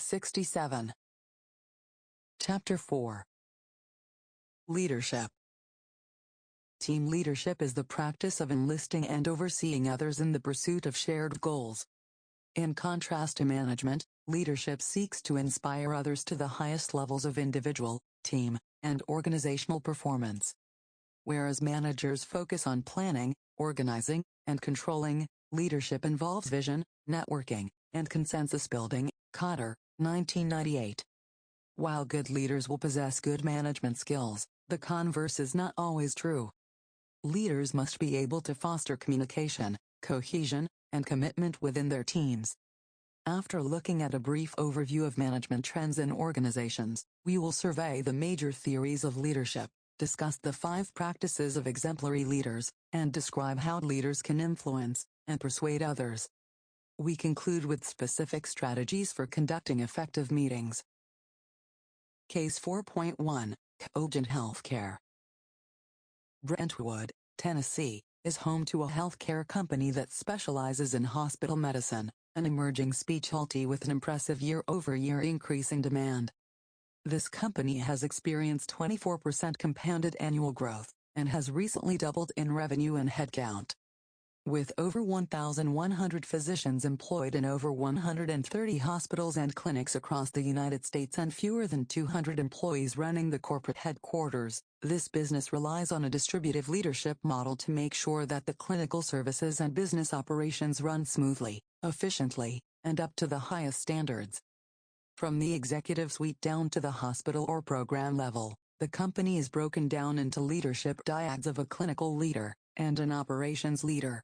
67. Chapter 4. Leadership. Team leadership is the practice of enlisting and overseeing others in the pursuit of shared goals. In contrast to management, leadership seeks to inspire others to the highest levels of individual, team, and organizational performance. Whereas managers focus on planning, organizing, and controlling, leadership involves vision, networking, and consensus building. Cotter, 1998. While good leaders will possess good management skills, the converse is not always true. Leaders must be able to foster communication, cohesion, and commitment within their teams. After looking at a brief overview of management trends in organizations, we will survey the major theories of leadership, discuss the 5 practices of exemplary leaders, and describe how leaders can influence and persuade others. We conclude with specific strategies for conducting effective meetings. Case 4.1, Cogent Healthcare. Brentwood, Tennessee, is home to a healthcare company that specializes in hospital medicine, an emerging specialty with an impressive year-over-year increase in demand. This company has experienced 24% compounded annual growth, and has recently doubled in revenue and headcount. With over 1,100 physicians employed in over 130 hospitals and clinics across the United States and fewer than 200 employees running the corporate headquarters, this business relies on a distributive leadership model to make sure that the clinical services and business operations run smoothly, efficiently, and up to the highest standards. From the executive suite down to the hospital or program level, the company is broken down into leadership dyads of a clinical leader and an operations leader.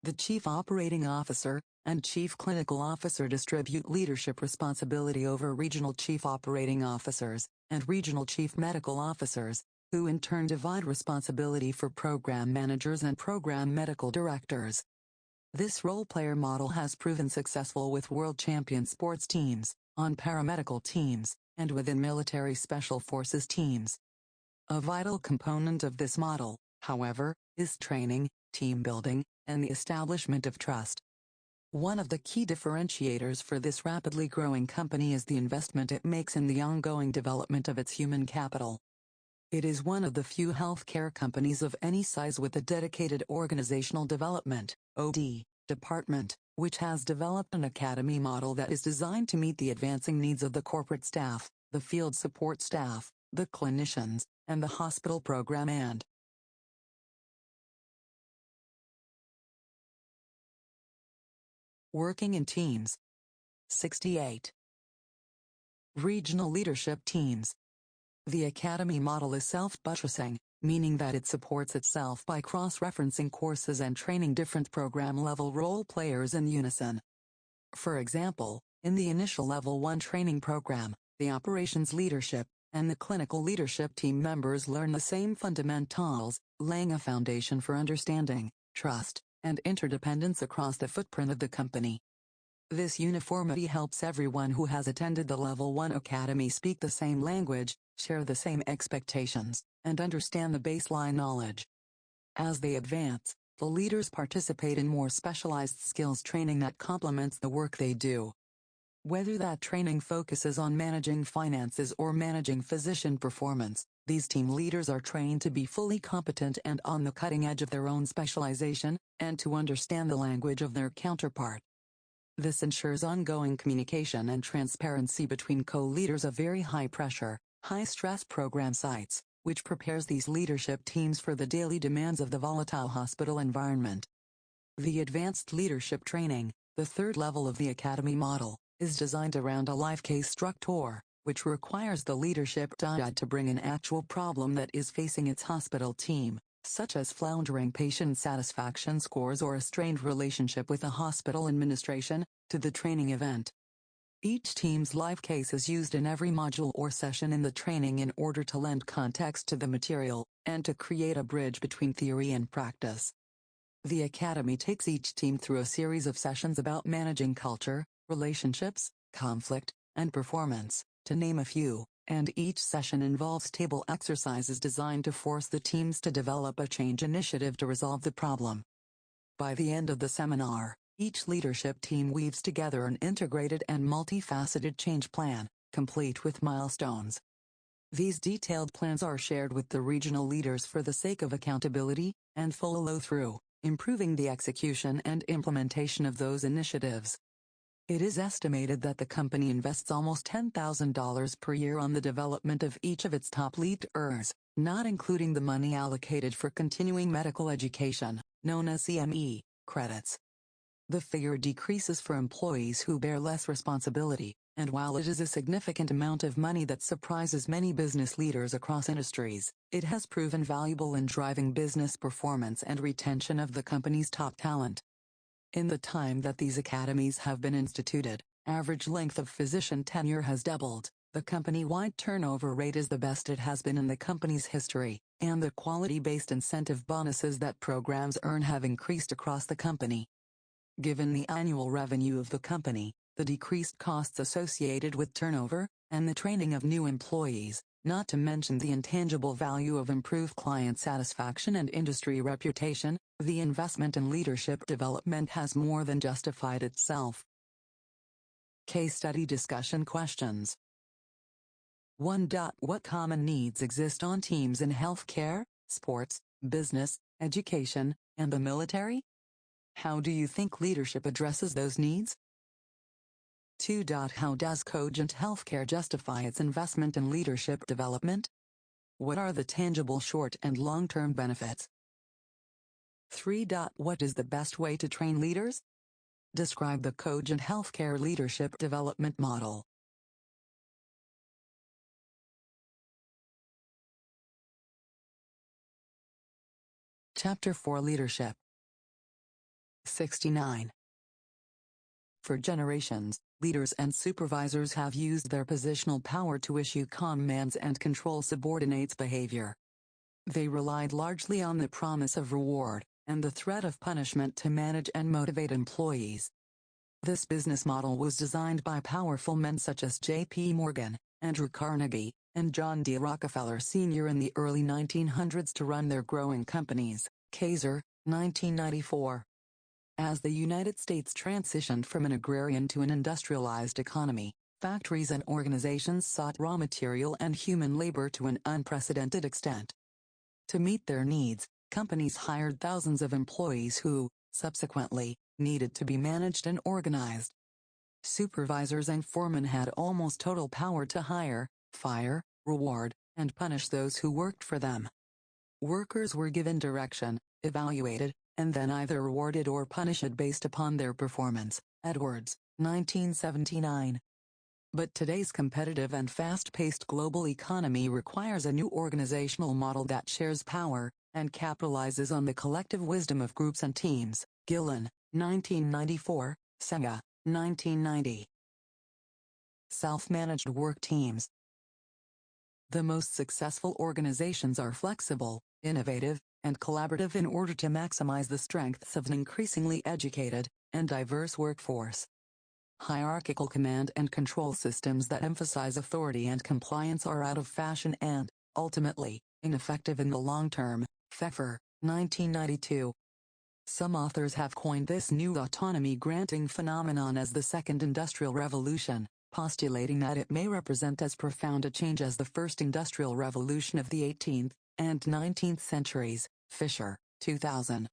The Chief Operating Officer and Chief Clinical Officer distribute leadership responsibility over Regional Chief Operating Officers and Regional Chief Medical Officers, who in turn divide responsibility for program managers and program medical directors. This role-player model has proven successful with world champion sports teams, on paramedical teams, and within military special forces teams. A vital component of this model, however, is training, team building, and the establishment of trust. One of the key differentiators for this rapidly growing company is the investment it makes in the ongoing development of its human capital. It is one of the few healthcare companies of any size with a dedicated organizational development (OD) department, which has developed an academy model that is designed to meet the advancing needs of the corporate staff, the field support staff, the clinicians, and the hospital program and working in teams. 68. Regional leadership teams. The academy model is self-buttressing, meaning that it supports itself by cross-referencing courses and training different program-level role players in unison. For example, in the initial Level 1 training program, the operations leadership and the clinical leadership team members learn the same fundamentals, laying a foundation for understanding, trust, and interdependence across the footprint of the company. This uniformity helps everyone who has attended the Level 1 Academy speak the same language, share the same expectations, and understand the baseline knowledge. As they advance, the leaders participate in more specialized skills training that complements the work they do. Whether that training focuses on managing finances or managing physician performance, these team leaders are trained to be fully competent and on the cutting edge of their own specialization, and to understand the language of their counterpart. This ensures ongoing communication and transparency between co-leaders of very high-pressure, high-stress program sites, which prepares these leadership teams for the daily demands of the volatile hospital environment. The advanced leadership training, the third level of the academy model, is designed around a life case structure, which requires the leadership dyad to bring an actual problem that is facing its hospital team, such as floundering patient satisfaction scores or a strained relationship with a hospital administration, to the training event. Each team's life case is used in every module or session in the training in order to lend context to the material, and to create a bridge between theory and practice. The Academy takes each team through a series of sessions about managing culture, relationships, conflict, and performance, to name a few, and each session involves table exercises designed to force the teams to develop a change initiative to resolve the problem. By the end of the seminar, Each leadership team weaves together an integrated and multifaceted change plan, complete with milestones. These detailed plans are shared with the regional leaders for the sake of accountability and follow-through, improving the execution and implementation of those initiatives. It is estimated that the company invests almost $10,000 per year on the development of each of its top leaders, not including the money allocated for continuing medical education, known as CME, credits. The figure decreases for employees who bear less responsibility, and while it is a significant amount of money that surprises many business leaders across industries, it has proven valuable in driving business performance and retention of the company's top talent. In the time that these academies have been instituted, average length of physician tenure has doubled, the company-wide turnover rate is the best it has been in the company's history, and the quality-based incentive bonuses that programs earn have increased across the company. Given the annual revenue of the company, the decreased costs associated with turnover, and the training of new employees, not to mention the intangible value of improved client satisfaction and industry reputation, the investment in leadership development has more than justified itself. Case study discussion questions. 1. What common needs exist on teams in healthcare, sports, business, education, and the military? How do you think leadership addresses those needs? 2. How does Cogent Healthcare justify its investment in leadership development? What are the tangible short and long-term benefits? 3. What is the best way to train leaders? Describe the Cogent Healthcare leadership development model. Chapter 4 Leadership. 69. For generations, leaders and supervisors have used their positional power to issue commands and control subordinates' behavior. They relied largely on the promise of reward and the threat of punishment to manage and motivate employees. This business model was designed by powerful men such as J.P. Morgan, Andrew Carnegie, and John D. Rockefeller Sr. in the early 1900s to run their growing companies. Kaiser, 1994. As the United States transitioned from an agrarian to an industrialized economy, factories and organizations sought raw material and human labor to an unprecedented extent. To meet their needs, companies hired thousands of employees who, subsequently, needed to be managed and organized. Supervisors and foremen had almost total power to hire, fire, reward, and punish those who worked for them. Workers were given direction, evaluated, and then either rewarded or punished based upon their performance. Edwards, 1979. But today's competitive and fast-paced global economy requires a new organizational model that shares power and capitalizes on the collective wisdom of groups and teams. Gillen, 1994, Senga, 1990. Self-managed work teams. The most successful organizations are flexible, innovative, and collaborative in order to maximize the strengths of an increasingly educated and diverse workforce. Hierarchical command and control systems that emphasize authority and compliance are out of fashion and, ultimately, ineffective in the long term. Pfeffer, 1992. Some authors have coined this new autonomy-granting phenomenon as the Second Industrial Revolution, postulating that it may represent as profound a change as the First Industrial Revolution of the 18th and 19th centuries. Fisher, 2000.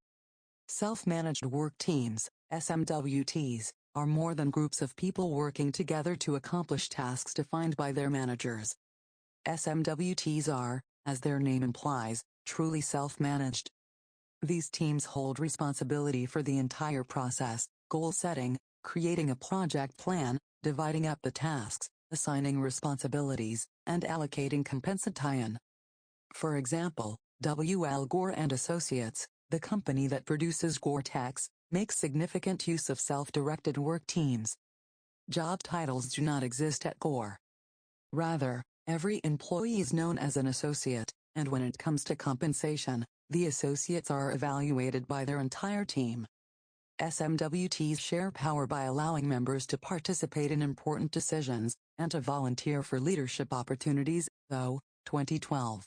Self-managed work teams, SMWTs, are more than groups of people working together to accomplish tasks defined by their managers. SMWTs are, as their name implies, truly self-managed. These teams hold responsibility for the entire process, goal setting, creating a project plan, dividing up the tasks, assigning responsibilities, and allocating compensation. For example, W. L. Gore and Associates, the company that produces Gore-Tex, makes significant use of self-directed work teams. Job titles do not exist at Gore. Rather, every employee is known as an associate, and when it comes to compensation, the associates are evaluated by their entire team. SMWTs share power by allowing members to participate in important decisions, and to volunteer for leadership opportunities, though, 2012.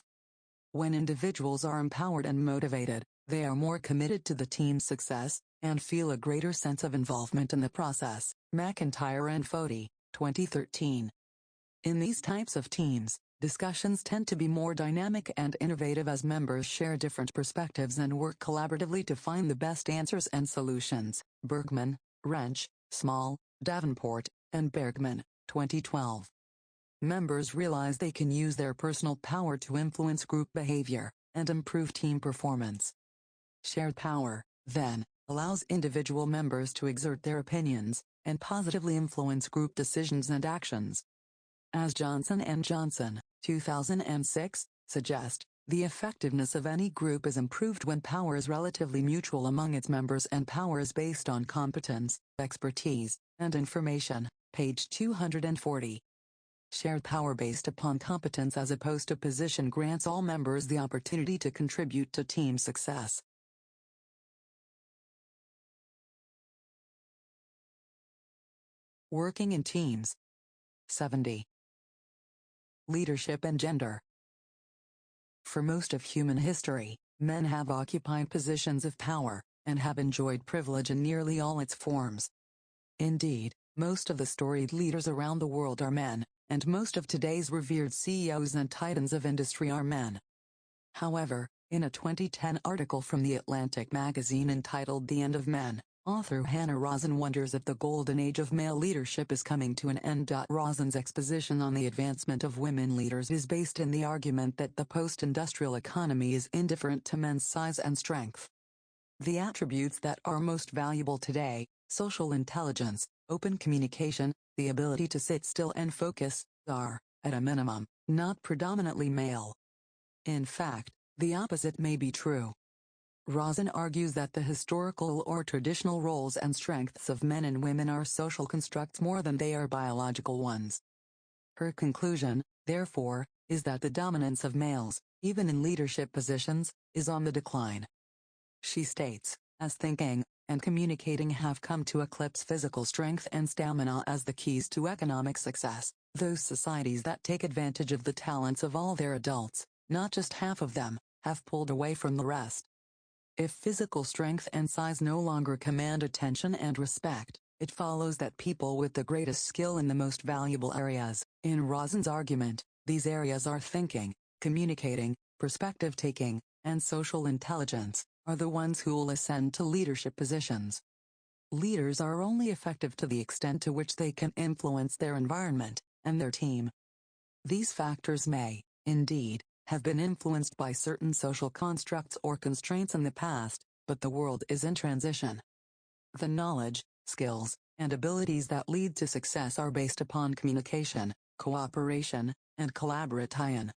When individuals are empowered and motivated, they are more committed to the team's success, and feel a greater sense of involvement in the process. McIntyre and Foti, 2013. In these types of teams, discussions tend to be more dynamic and innovative as members share different perspectives and work collaboratively to find the best answers and solutions. Bergman, Wrench, Small, Davenport, and Bergman, 2012. Members realize they can use their personal power to influence group behavior and improve team performance. Shared power, then, allows individual members to exert their opinions and positively influence group decisions and actions. As Johnson and Johnson, 2006, suggest, the effectiveness of any group is improved when power is relatively mutual among its members and power is based on competence, expertise, and information. Page 240. Shared power based upon competence as opposed to position grants all members the opportunity to contribute to team success. Working in teams. 70. Leadership and gender. For most of human history, men have occupied positions of power, and have enjoyed privilege in nearly all its forms. Indeed, most of the storied leaders around the world are men, and most of today's revered CEOs and titans of industry are men. However, in a 2010 article from The Atlantic magazine entitled The End of Men, author Hannah Rosen wonders if the golden age of male leadership is coming to an end. Rosen's exposition on the advancement of women leaders is based in the argument that the post-industrial economy is indifferent to men's size and strength. The attributes that are most valuable today, social intelligence, open communication, the ability to sit still and focus, are, at a minimum, not predominantly male. In fact, the opposite may be true. Rosen argues that the historical or traditional roles and strengths of men and women are social constructs more than they are biological ones. Her conclusion, therefore, is that the dominance of males, even in leadership positions, is on the decline. She states, as thinking and communicating have come to eclipse physical strength and stamina as the keys to economic success, those societies that take advantage of the talents of all their adults, not just half of them, have pulled away from the rest. If physical strength and size no longer command attention and respect, it follows that people with the greatest skill in the most valuable areas, in Rosen's argument, these areas are thinking, communicating, perspective-taking, and social intelligence, are the ones who will ascend to leadership positions. Leaders are only effective to the extent to which they can influence their environment and their team. These factors may, indeed, have been influenced by certain social constructs or constraints in the past, but the world is in transition. The knowledge, skills, and abilities that lead to success are based upon communication, cooperation, and collaboration.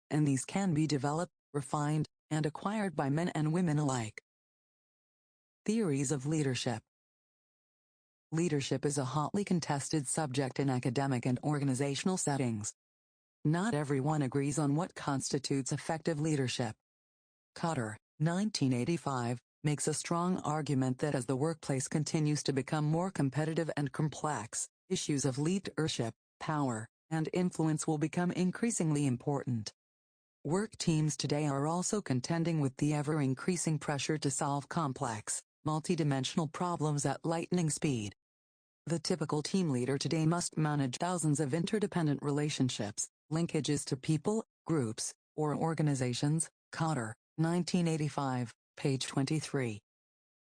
And these can be developed, refined, and acquired by men and women alike. Theories of leadership. Leadership is a hotly contested subject in academic and organizational settings. Not everyone agrees on what constitutes effective leadership. Cotter, 1985, makes a strong argument that as the workplace continues to become more competitive and complex, issues of leadership, power, and influence will become increasingly important. Work teams today are also contending with the ever-increasing pressure to solve complex, multidimensional problems at lightning speed. The typical team leader today must manage thousands of interdependent relationships, linkages to people, groups, or organizations. Cotter, 1985, page 23.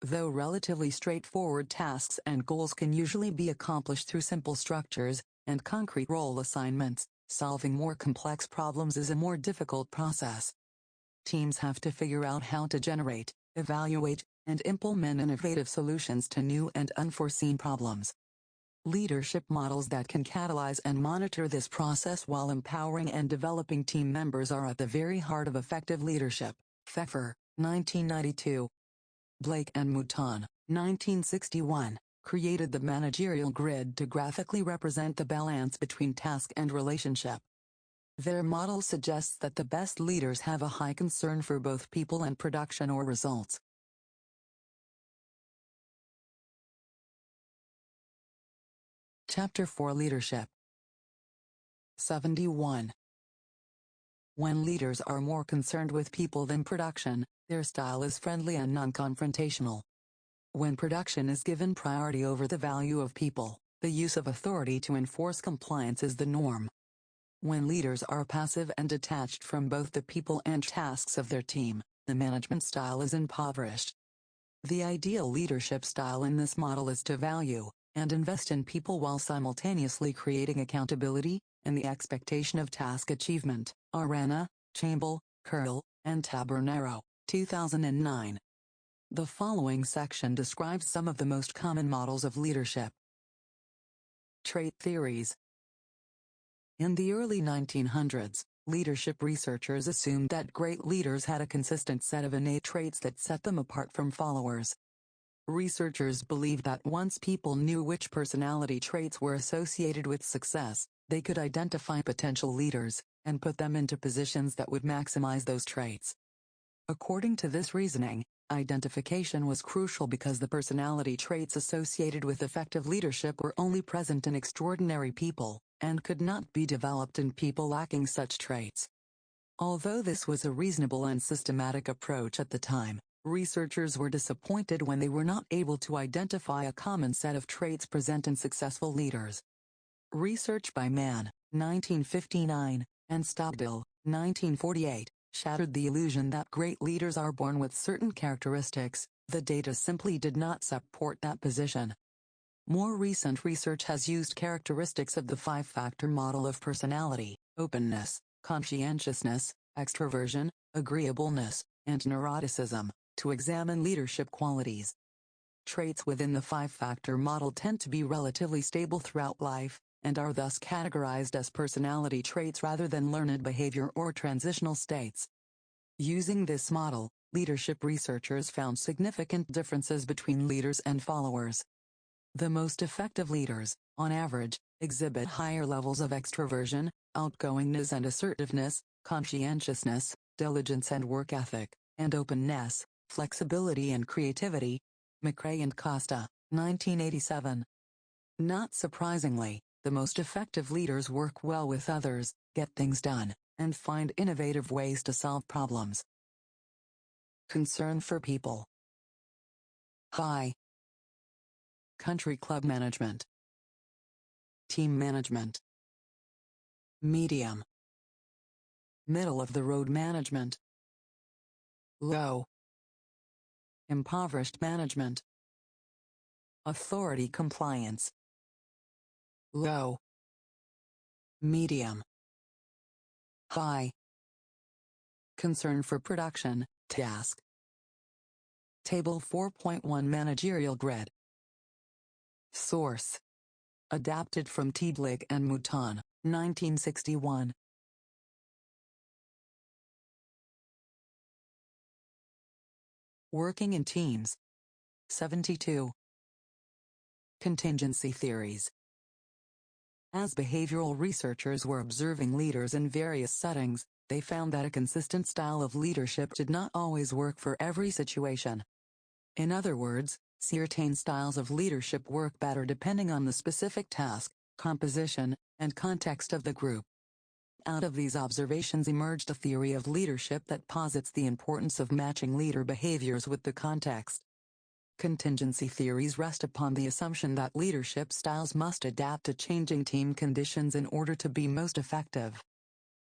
Though relatively straightforward tasks and goals can usually be accomplished through simple structures and concrete role assignments, solving more complex problems is a more difficult process. Teams have to figure out how to generate, evaluate, and implement innovative solutions to new and unforeseen problems. Leadership models that can catalyze and monitor this process while empowering and developing team members are at the very heart of effective leadership. Pfeffer, 1992. Blake and Mouton, 1961, created the managerial grid to graphically represent the balance between task and relationship. Their model suggests that the best leaders have a high concern for both people and production or results. Ch4 Leadership. 71. When leaders are more concerned with people than production, Their style is friendly and non-confrontational. When production is given priority over the value of people, the use of authority to enforce compliance is the norm. When leaders are passive and detached from both the people and tasks of their team, the management style is impoverished. The ideal leadership style in this model is to value and invest in people while simultaneously creating accountability and the expectation of task achievement. Arana, Chamble, Curl, and Tabernero, 2009. The following section describes some of the most common models of leadership. Trait theories. In the early 1900s, leadership researchers assumed that great leaders had a consistent set of innate traits that set them apart from followers. Researchers believed that once people knew which personality traits were associated with success, they could identify potential leaders and put them into positions that would maximize those traits. According to this reasoning, identification was crucial because the personality traits associated with effective leadership were only present in extraordinary people, and could not be developed in people lacking such traits. Although this was a reasonable and systematic approach at the time, researchers were disappointed when they were not able to identify a common set of traits present in successful leaders. Research by Mann, 1959, and Stockdale, 1948, shattered the illusion that great leaders are born with certain characteristics. The data simply did not support that position. More recent research has used characteristics of the five-factor model of personality: openness, conscientiousness, extroversion, agreeableness, and neuroticism, to examine leadership qualities. Traits within the five-factor model tend to be relatively stable throughout life, and are thus categorized as personality traits rather than learned behavior or transitional states. Using this model, leadership researchers found significant differences between leaders and followers. The most effective leaders, on average, exhibit higher levels of extroversion, outgoingness and assertiveness, conscientiousness, diligence and work ethic, and openness, flexibility and creativity. McRae and Costa, 1987. Not surprisingly, the most effective leaders work well with others, get things done, and find innovative ways to solve problems. Concern for people. High. Country club management. Team management. Medium. Middle-of-the-road management. Low. Impoverished management. Authority compliance. Low. Medium. High. Concern for production, task. Table 4.1 Managerial Grid. Source. Adapted from Teedlich and Mouton, 1961. Working in teams. 72. Contingency theories. As behavioral researchers were observing leaders in various settings, they found that a consistent style of leadership did not always work for every situation. In other words, certain styles of leadership work better depending on the specific task, composition, and context of the group. Out of these observations emerged a theory of leadership that posits the importance of matching leader behaviors with the context. Contingency theories rest upon the assumption that leadership styles must adapt to changing team conditions in order to be most effective.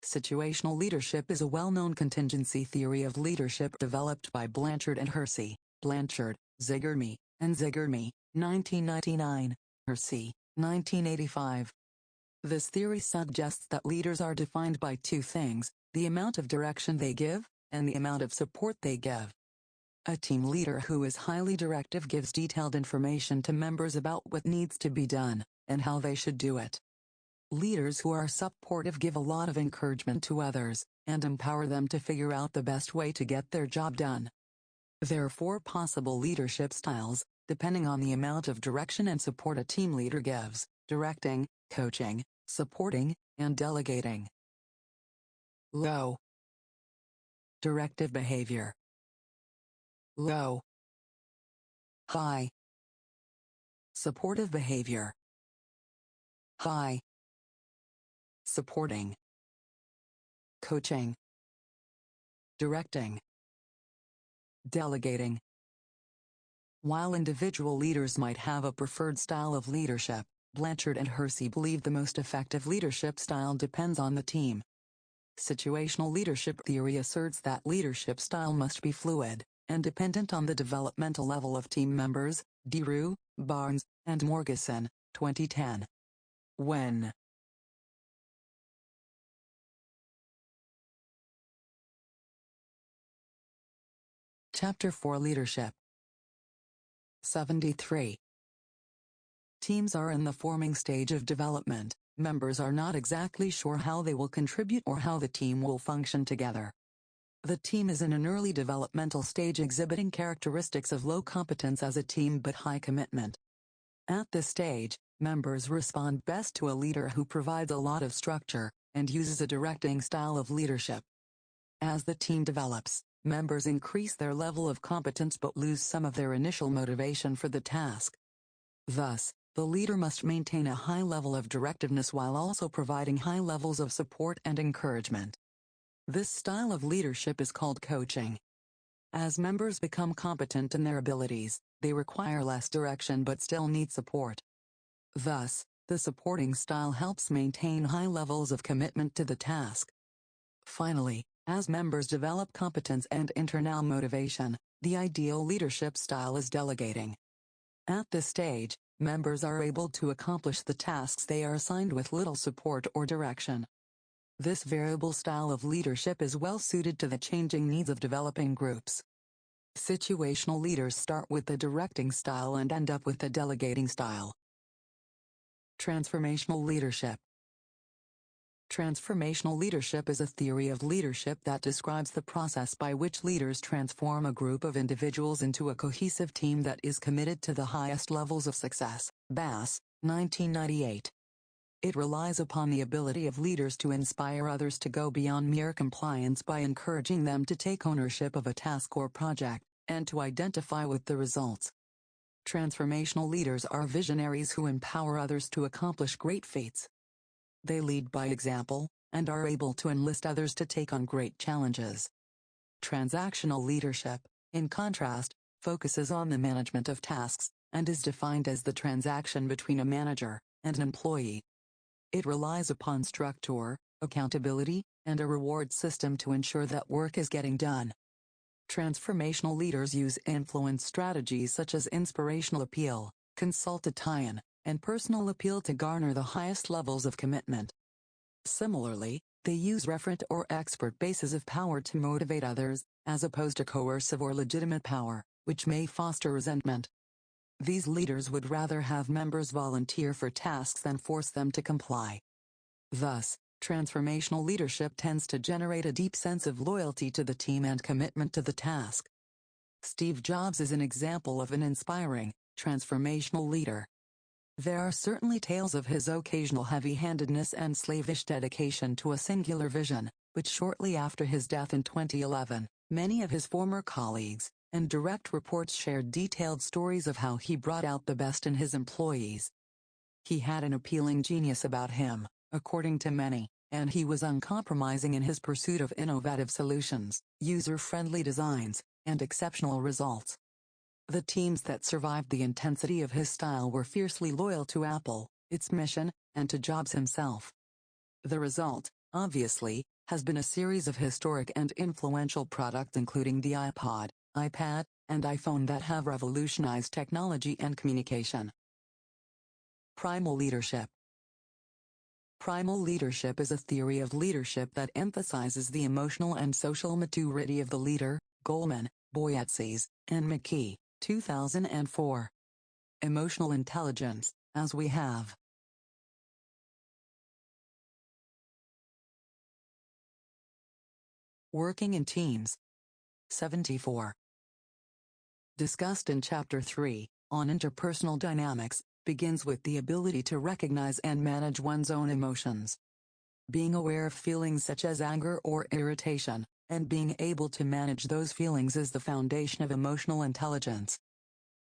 Situational leadership is a well-known contingency theory of leadership developed by Blanchard and Hersey, Blanchard, Zigermi, and Zigermi, 1999, Hersey, 1985. This theory suggests that leaders are defined by two things: the amount of direction they give, and the amount of support they give. A team leader who is highly directive gives detailed information to members about what needs to be done, and how they should do it. Leaders who are supportive give a lot of encouragement to others, and empower them to figure out the best way to get their job done. There are four possible leadership styles, depending on the amount of direction and support a team leader gives: directing, coaching, supporting, and delegating. Low. Directive behavior. Low. High. Supportive behavior. High. Supporting. Coaching. Directing. Delegating. While individual leaders might have a preferred style of leadership, Blanchard and Hersey believe the most effective leadership style depends on the team. Situational leadership theory asserts that leadership style must be fluid and dependent on the developmental level of team members. DeRue, Barnes, and Morgeson, 2010. When Chapter 4 Leadership. 73. Teams are in the forming stage of development. Members are not exactly sure how they will contribute or how the team will function together. The team is in an early developmental stage exhibiting characteristics of low competence as a team but high commitment. At this stage, members respond best to a leader who provides a lot of structure and uses a directing style of leadership. As the team develops, members increase their level of competence but lose some of their initial motivation for the task. Thus, the leader must maintain a high level of directiveness while also providing high levels of support and encouragement. This style of leadership is called coaching. As members become competent in their abilities, they require less direction but still need support. Thus, the supporting style helps maintain high levels of commitment to the task. Finally, as members develop competence and internal motivation, the ideal leadership style is delegating. At this stage, members are able to accomplish the tasks they are assigned with little support or direction. This variable style of leadership is well suited to the changing needs of developing groups. Situational leaders start with the directing style and end up with the delegating style. Transformational leadership. Transformational leadership is a theory of leadership that describes the process by which leaders transform a group of individuals into a cohesive team that is committed to the highest levels of success. Bass, 1998. It relies upon the ability of leaders to inspire others to go beyond mere compliance by encouraging them to take ownership of a task or project, and to identify with the results. Transformational leaders are visionaries who empower others to accomplish great feats. They lead by example, and are able to enlist others to take on great challenges. Transactional leadership, in contrast, focuses on the management of tasks, and is defined as the transaction between a manager and an employee. It relies upon structure, accountability, and a reward system to ensure that work is getting done. Transformational leaders use influence strategies such as Inspirational Appeal, Consultation, and Personal Appeal to garner the highest levels of commitment. Similarly, they use referent or expert bases of power to motivate others, as opposed to coercive or legitimate power, which may foster resentment. These leaders would rather have members volunteer for tasks than force them to comply. Thus, transformational leadership tends to generate a deep sense of loyalty to the team and commitment to the task. Steve Jobs is an example of an inspiring, transformational leader. There are certainly tales of his occasional heavy-handedness and slavish dedication to a singular vision, but shortly after his death in 2011, many of his former colleagues and direct reports shared detailed stories of how he brought out the best in his employees. He had an appealing genius about him, according to many, and he was uncompromising in his pursuit of innovative solutions, user-friendly designs, and exceptional results. The teams that survived the intensity of his style were fiercely loyal to Apple, its mission, and to Jobs himself. The result, obviously, has been a series of historic and influential products including the iPod, iPad, and iPhone that have revolutionized technology and communication. Primal Leadership. Primal leadership is a theory of leadership that emphasizes the emotional and social maturity of the leader. Goleman, Boyatzis, and McKee, 2004. Emotional intelligence, as we have. Working in teams. 74. Discussed in Chapter 3, on interpersonal dynamics, begins with the ability to recognize and manage one's own emotions. Being aware of feelings such as anger or irritation, and being able to manage those feelings is the foundation of emotional intelligence.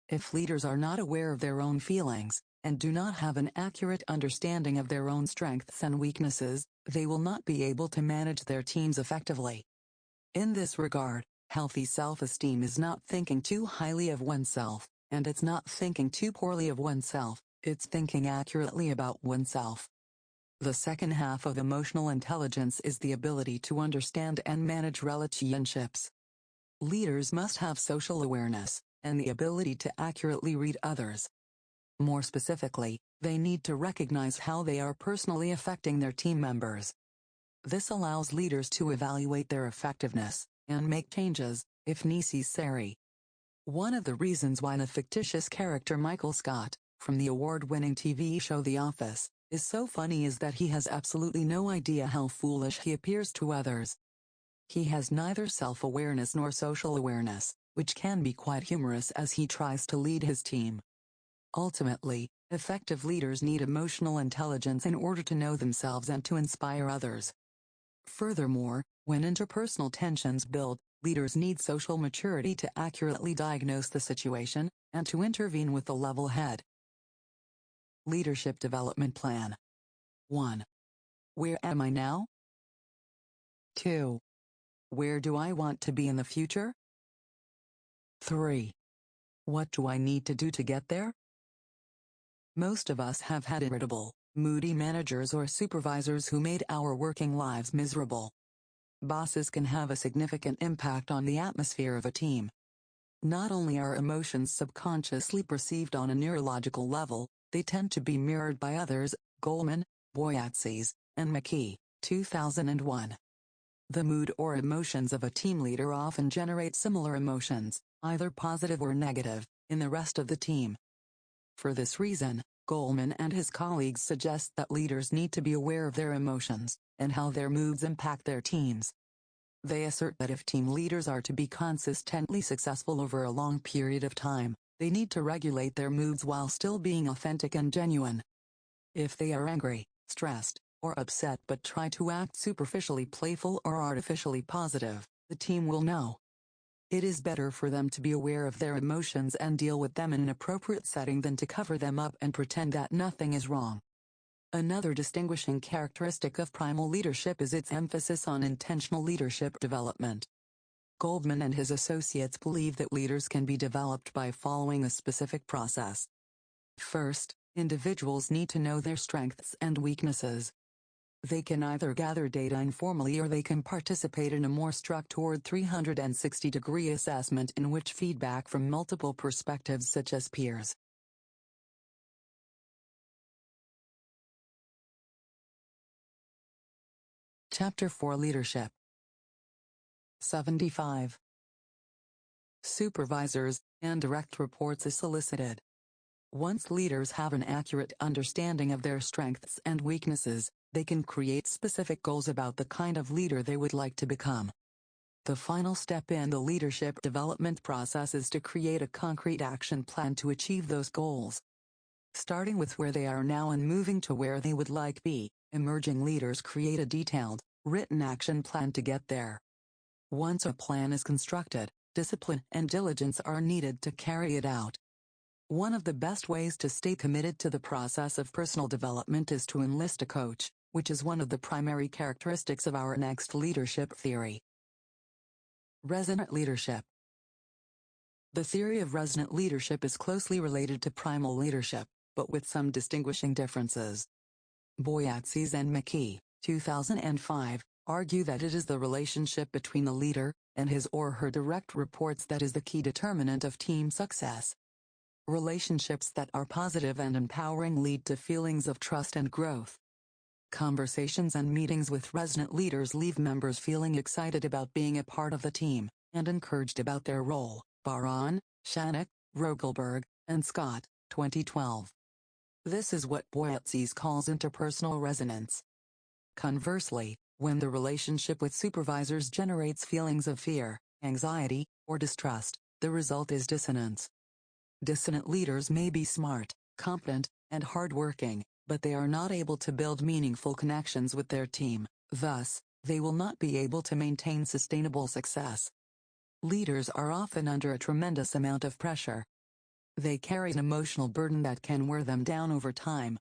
If leaders are not aware of their own feelings, and do not have an accurate understanding of their own strengths and weaknesses, they will not be able to manage their teams effectively. In this regard, Healthy self-esteem is not thinking too highly of oneself, and it's not thinking too poorly of oneself, it's thinking accurately about oneself. The second half of emotional intelligence is the ability to understand and manage relationships. Leaders must have social awareness, and the ability to accurately read others. More specifically, they need to recognize how they are personally affecting their team members. This allows leaders to evaluate their effectiveness, and make changes, if necessary. One of the reasons why the fictitious character Michael Scott, from the award-winning TV show The Office, is so funny is that he has absolutely no idea how foolish he appears to others. He has neither self-awareness nor social awareness, which can be quite humorous as he tries to lead his team. Ultimately, effective leaders need emotional intelligence in order to know themselves and to inspire others. Furthermore, when interpersonal tensions build, leaders need social maturity to accurately diagnose the situation, and to intervene with a level head. Leadership Development Plan. 1. Where am I now? 2. Where do I want to be in the future? 3. What do I need to do to get there? Most of us have had irritable, moody managers or supervisors who made our working lives miserable. Bosses can have a significant impact on the atmosphere of a team. Not only are emotions subconsciously perceived on a neurological level, they tend to be mirrored by others. Goleman, Boyatzis, and McKee, 2001. The mood or emotions of a team leader often generate similar emotions, either positive or negative, in the rest of the team. For this reason, Goleman and his colleagues suggest that leaders need to be aware of their emotions, and how their moods impact their teams. They assert that if team leaders are to be consistently successful over a long period of time, they need to regulate their moods while still being authentic and genuine. If they are angry, stressed, or upset but try to act superficially playful or artificially positive, the team will know. It is better for them to be aware of their emotions and deal with them in an appropriate setting than to cover them up and pretend that nothing is wrong. Another distinguishing characteristic of primal leadership is its emphasis on intentional leadership development. Goldman and his associates believe that leaders can be developed by following a specific process. First, individuals need to know their strengths and weaknesses. They can either gather data informally or they can participate in a more structured 360-degree assessment in which feedback from multiple perspectives such as peers, Ch4 Leadership. 75. Supervisors and direct reports is solicited. Once leaders have an accurate understanding of their strengths and weaknesses, they can create specific goals about the kind of leader they would like to become. The final step in the leadership development process is to create a concrete action plan to achieve those goals. Starting with where they are now and moving to where they would like to be, emerging leaders create a detailed, written action plan to get there. Once a plan is constructed, discipline and diligence are needed to carry it out. One of the best ways to stay committed to the process of personal development is to enlist a coach, which is one of the primary characteristics of our next leadership theory. Resonant Leadership. The theory of resonant leadership is closely related to primal leadership, but with some distinguishing differences. Boyatzis and McKee, 2005, argue that it is the relationship between the leader and his or her direct reports that is the key determinant of team success. Relationships that are positive and empowering lead to feelings of trust and growth. Conversations and meetings with resonant leaders leave members feeling excited about being a part of the team, and encouraged about their role. Baron, Shannock, Rogelberg, and Scott, 2012. This is what Boyatzis calls interpersonal resonance. Conversely, when the relationship with supervisors generates feelings of fear, anxiety, or distrust, the result is dissonance. Dissonant leaders may be smart, competent, and hardworking, but they are not able to build meaningful connections with their team. Thus, they will not be able to maintain sustainable success. Leaders are often under a tremendous amount of pressure. They carry an emotional burden that can wear them down over time.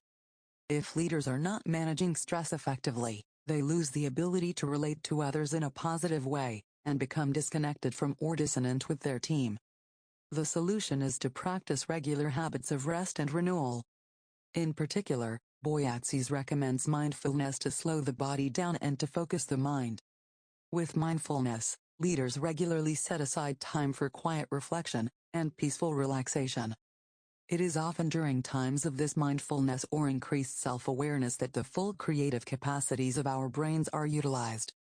If leaders are not managing stress effectively, they lose the ability to relate to others in a positive way, and become disconnected from or dissonant with their team. The solution is to practice regular habits of rest and renewal. In particular, Boyatzis recommends mindfulness to slow the body down and to focus the mind. With mindfulness, leaders regularly set aside time for quiet reflection and peaceful relaxation. It is often during times of this mindfulness or increased self-awareness that the full creative capacities of our brains are utilized.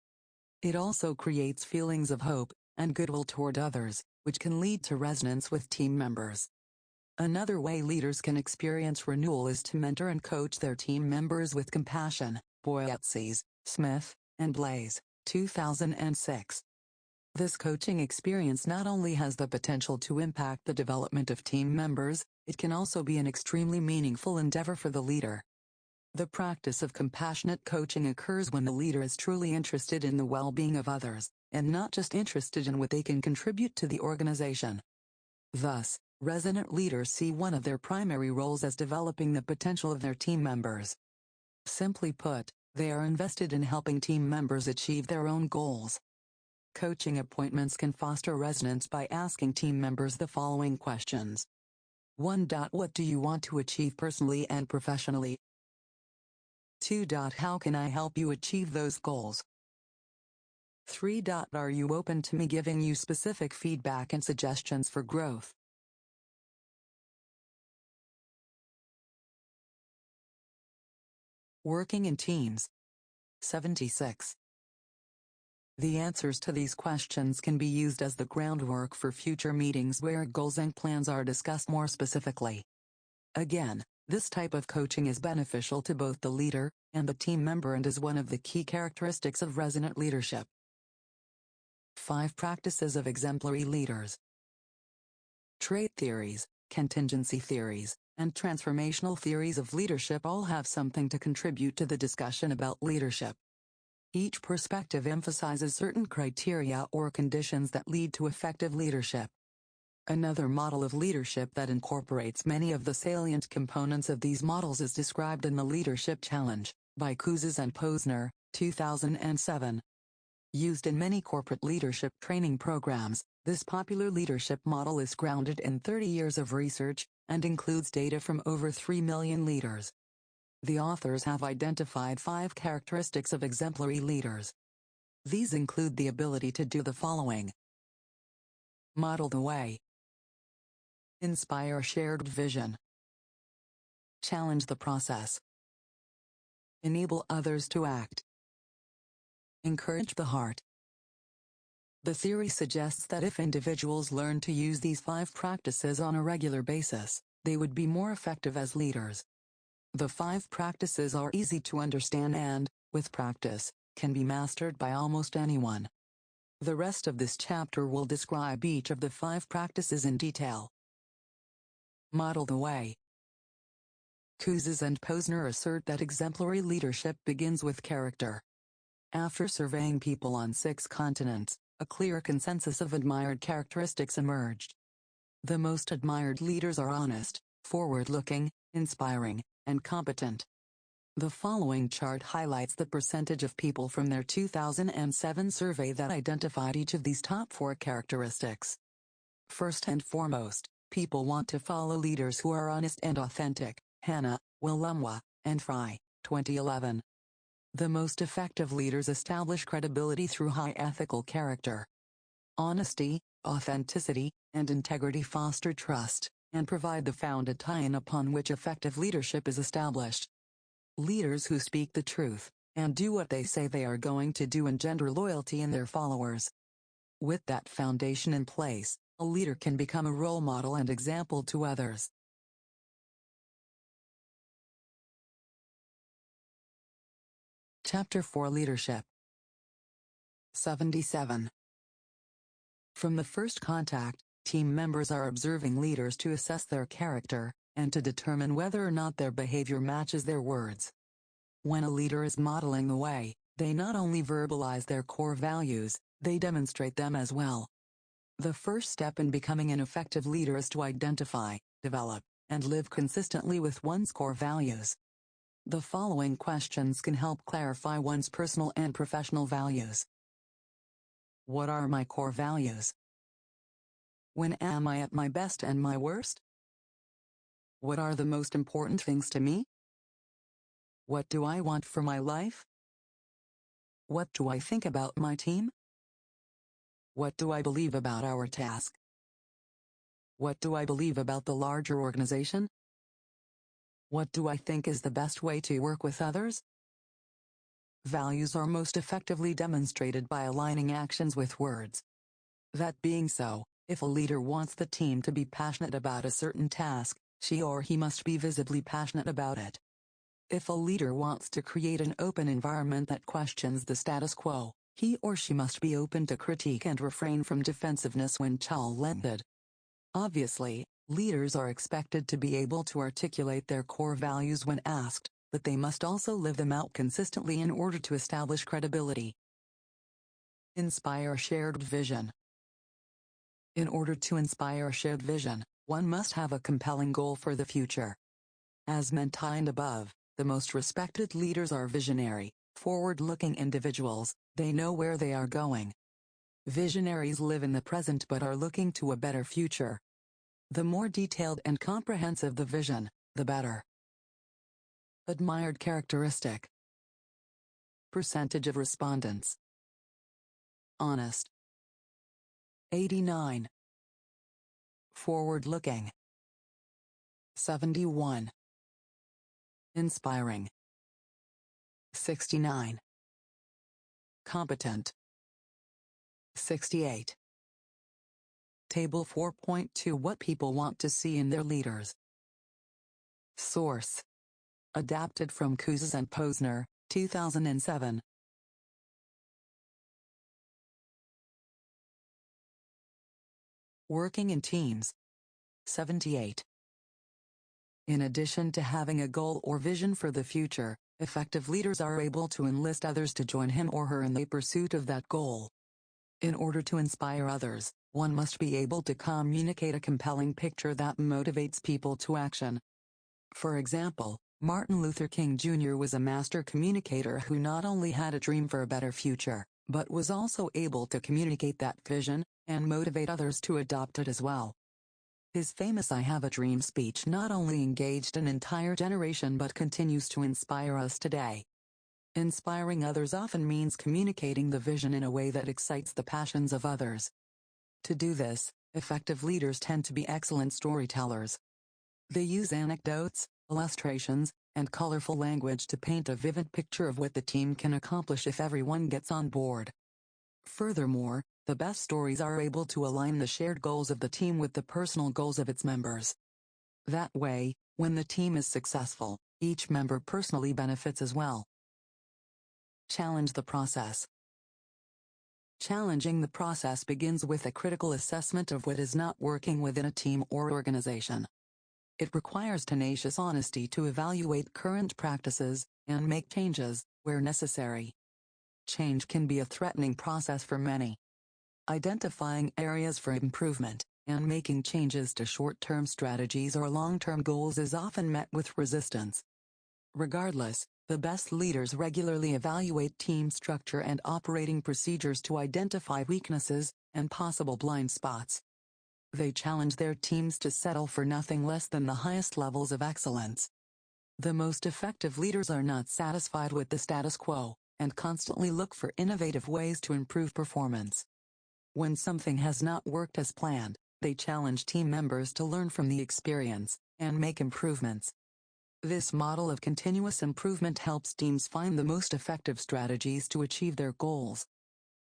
It also creates feelings of hope and goodwill toward others, which can lead to resonance with team members. Another way leaders can experience renewal is to mentor and coach their team members with compassion. Boyatzis, Smith, and Blaze, 2006. This coaching experience not only has the potential to impact the development of team members, it can also be an extremely meaningful endeavor for the leader. The practice of compassionate coaching occurs when the leader is truly interested in the well-being of others, and not just interested in what they can contribute to the organization. Thus, resonant leaders see one of their primary roles as developing the potential of their team members. Simply put, they are invested in helping team members achieve their own goals. Coaching appointments can foster resonance by asking team members the following questions. 1. What do you want to achieve personally and professionally? 2. How can I help you achieve those goals? 3. Are you open to me giving you specific feedback and suggestions for growth? Working in teams. 76. The answers to these questions can be used as the groundwork for future meetings where goals and plans are discussed more specifically. Again, this type of coaching is beneficial to both the leader and the team member and is one of the key characteristics of resonant leadership. 5 practices of exemplary leaders. Trait theories, contingency theories, and transformational theories of leadership all have something to contribute to the discussion about leadership. Each perspective emphasizes certain criteria or conditions that lead to effective leadership. Another model of leadership that incorporates many of the salient components of these models is described in the Leadership Challenge, by Coercive and Posner, 2007. Used in many corporate leadership training programs, this popular leadership model is grounded in 30 years of research, and includes data from over 3 million leaders. The authors have identified 5 characteristics of exemplary leaders. These include the ability to do the following. Model the way. Inspire shared vision. Challenge the process. Enable others to act. Encourage the heart. The theory suggests that if individuals learn to use these 5 practices on a regular basis, they would be more effective as leaders. The 5 practices are easy to understand and, with practice, can be mastered by almost anyone. The rest of this chapter will describe each of the 5 practices in detail. Model the way. Coercive and Posner assert that exemplary leadership begins with character. After surveying people on 6 continents, a clear consensus of admired characteristics emerged. The most admired leaders are honest, forward-looking, inspiring, and competent. The following chart highlights the percentage of people from their 2007 survey that identified each of these top 4 characteristics. First and foremost, people want to follow leaders who are honest and authentic. Hannah, Willumwa, and Fry, 2011. The most effective leaders establish credibility through high ethical character. Honesty, authenticity, and integrity foster trust, and provide the founded tie-in upon which effective leadership is established. Leaders who speak the truth, and do what they say they are going to do engender loyalty in their followers. With that foundation in place, a leader can become a role model and example to others. Ch4 Leadership. 77. From the first contact, team members are observing leaders to assess their character, and to determine whether or not their behavior matches their words. When a leader is modeling the way, they not only verbalize their core values, they demonstrate them as well. The first step in becoming an effective leader is to identify, develop, and live consistently with one's core values. The following questions can help clarify one's personal and professional values. What are my core values? When am I at my best and my worst? What are the most important things to me? What do I want for my life? What do I think about my team? What do I believe about our task? What do I believe about the larger organization? What do I think is the best way to work with others? Values are most effectively demonstrated by aligning actions with words. That being so, if a leader wants the team to be passionate about a certain task, she or he must be visibly passionate about it. If a leader wants to create an open environment that questions the status quo, he or she must be open to critique and refrain from defensiveness when challenged. Obviously, leaders are expected to be able to articulate their core values when asked, but they must also live them out consistently in order to establish credibility. Inspire shared vision. In order to inspire shared vision, one must have a compelling goal for the future. As mentioned above, the most respected leaders are visionary, forward-looking individuals. They know where they are going. Visionaries live in the present but are looking to a better future. The more detailed and comprehensive the vision, the better. Admired characteristic. Percentage of respondents. Honest. 89. Forward-looking. 71. Inspiring. 69. Competent. 68. Table 4.2 What people want to see in their leaders. Source. Adapted from Kouzes and Posner, 2007. Working in teams. 78. In addition to having a goal or vision for the future, effective leaders are able to enlist others to join him or her in the pursuit of that goal. In order to inspire others, one must be able to communicate a compelling picture that motivates people to action. For example, Martin Luther King Jr. was a master communicator who not only had a dream for a better future, but was also able to communicate that vision and motivate others to adopt it as well. His famous "I Have a Dream" speech not only engaged an entire generation but continues to inspire us today. Inspiring others often means communicating the vision in a way that excites the passions of others. To do this, effective leaders tend to be excellent storytellers. They use anecdotes, illustrations, and colorful language to paint a vivid picture of what the team can accomplish if everyone gets on board. Furthermore, the best stories are able to align the shared goals of the team with the personal goals of its members. That way, when the team is successful, each member personally benefits as well. Challenge the process. Challenging the process begins with a critical assessment of what is not working within a team or organization. It requires tenacious honesty to evaluate current practices and make changes where necessary. Change can be a threatening process for many. Identifying areas for improvement and making changes to short-term strategies or long-term goals is often met with resistance. Regardless, the best leaders regularly evaluate team structure and operating procedures to identify weaknesses and possible blind spots. They challenge their teams to settle for nothing less than the highest levels of excellence. The most effective leaders are not satisfied with the status quo and constantly look for innovative ways to improve performance. When something has not worked as planned, they challenge team members to learn from the experience and make improvements. This model of continuous improvement helps teams find the most effective strategies to achieve their goals.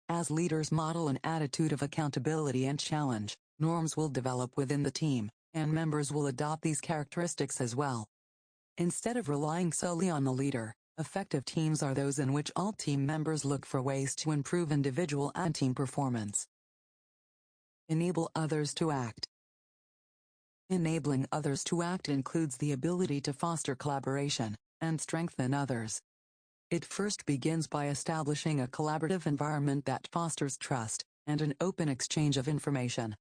As leaders model an attitude of accountability and challenge, norms will develop within the team, and members will adopt these characteristics as well. Instead of relying solely on the leader, effective teams are those in which all team members look for ways to improve individual and team performance. Enable others to act. Enabling others to act includes the ability to foster collaboration and strengthen others. It first begins by establishing a collaborative environment that fosters trust and an open exchange of information.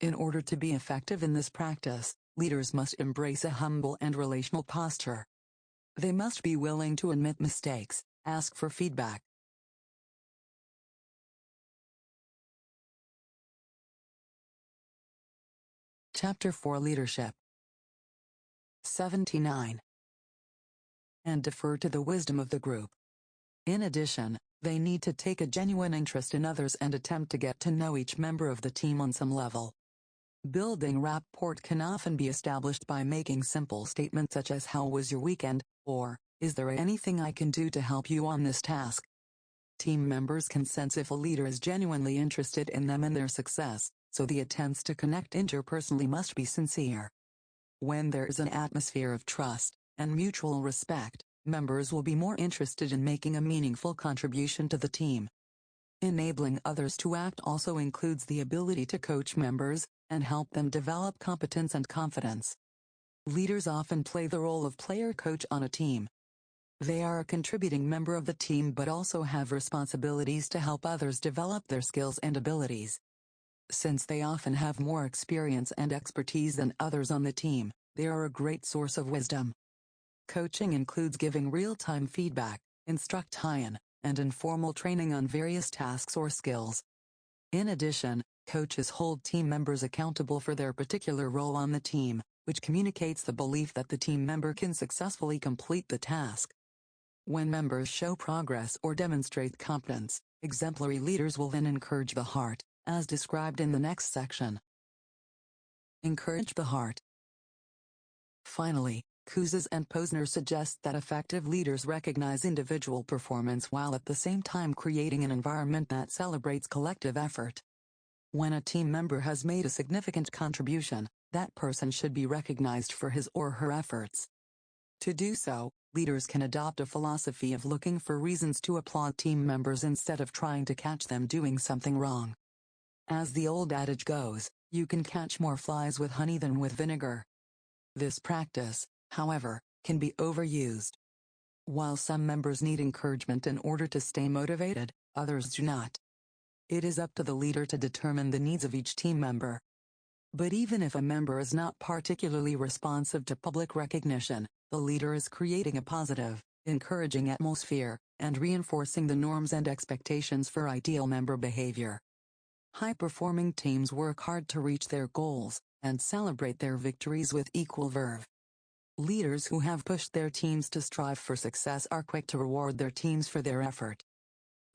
In order to be effective in this practice, leaders must embrace a humble and relational posture. They must be willing to admit mistakes, ask for feedback, Ch4 Leadership. 79. And defer to the wisdom of the group. In addition, they need to take a genuine interest in others and attempt to get to know each member of the team on some level. Building rapport can often be established by making simple statements such as "How was your weekend?" or "Is there anything I can do to help you on this task?" Team members can sense if a leader is genuinely interested in them and their success, so the attempts to connect interpersonally must be sincere. When there is an atmosphere of trust and mutual respect, members will be more interested in making a meaningful contribution to the team. Enabling others to act also includes the ability to coach members and help them develop competence and confidence. Leaders often play the role of player-coach on a team. They are a contributing member of the team but also have responsibilities to help others develop their skills and abilities. Since they often have more experience and expertise than others on the team, they are a great source of wisdom. Coaching includes giving real-time feedback, instruction, and informal training on various tasks or skills. In addition, coaches hold team members accountable for their particular role on the team, which communicates the belief that the team member can successfully complete the task. When members show progress or demonstrate competence, exemplary leaders will then encourage the heart, as described in the next section. Encourage the heart. Finally, Kouzes and Posner suggest that effective leaders recognize individual performance while at the same time creating an environment that celebrates collective effort. When a team member has made a significant contribution, that person should be recognized for his or her efforts. To do so, leaders can adopt a philosophy of looking for reasons to applaud team members instead of trying to catch them doing something wrong. As the old adage goes, you can catch more flies with honey than with vinegar. This practice, however, can be overused. While some members need encouragement in order to stay motivated, others do not. It is up to the leader to determine the needs of each team member. But even if a member is not particularly responsive to public recognition, the leader is creating a positive, encouraging atmosphere, and reinforcing the norms and expectations for ideal member behavior. High-performing teams work hard to reach their goals, and celebrate their victories with equal verve. Leaders who have pushed their teams to strive for success are quick to reward their teams for their effort.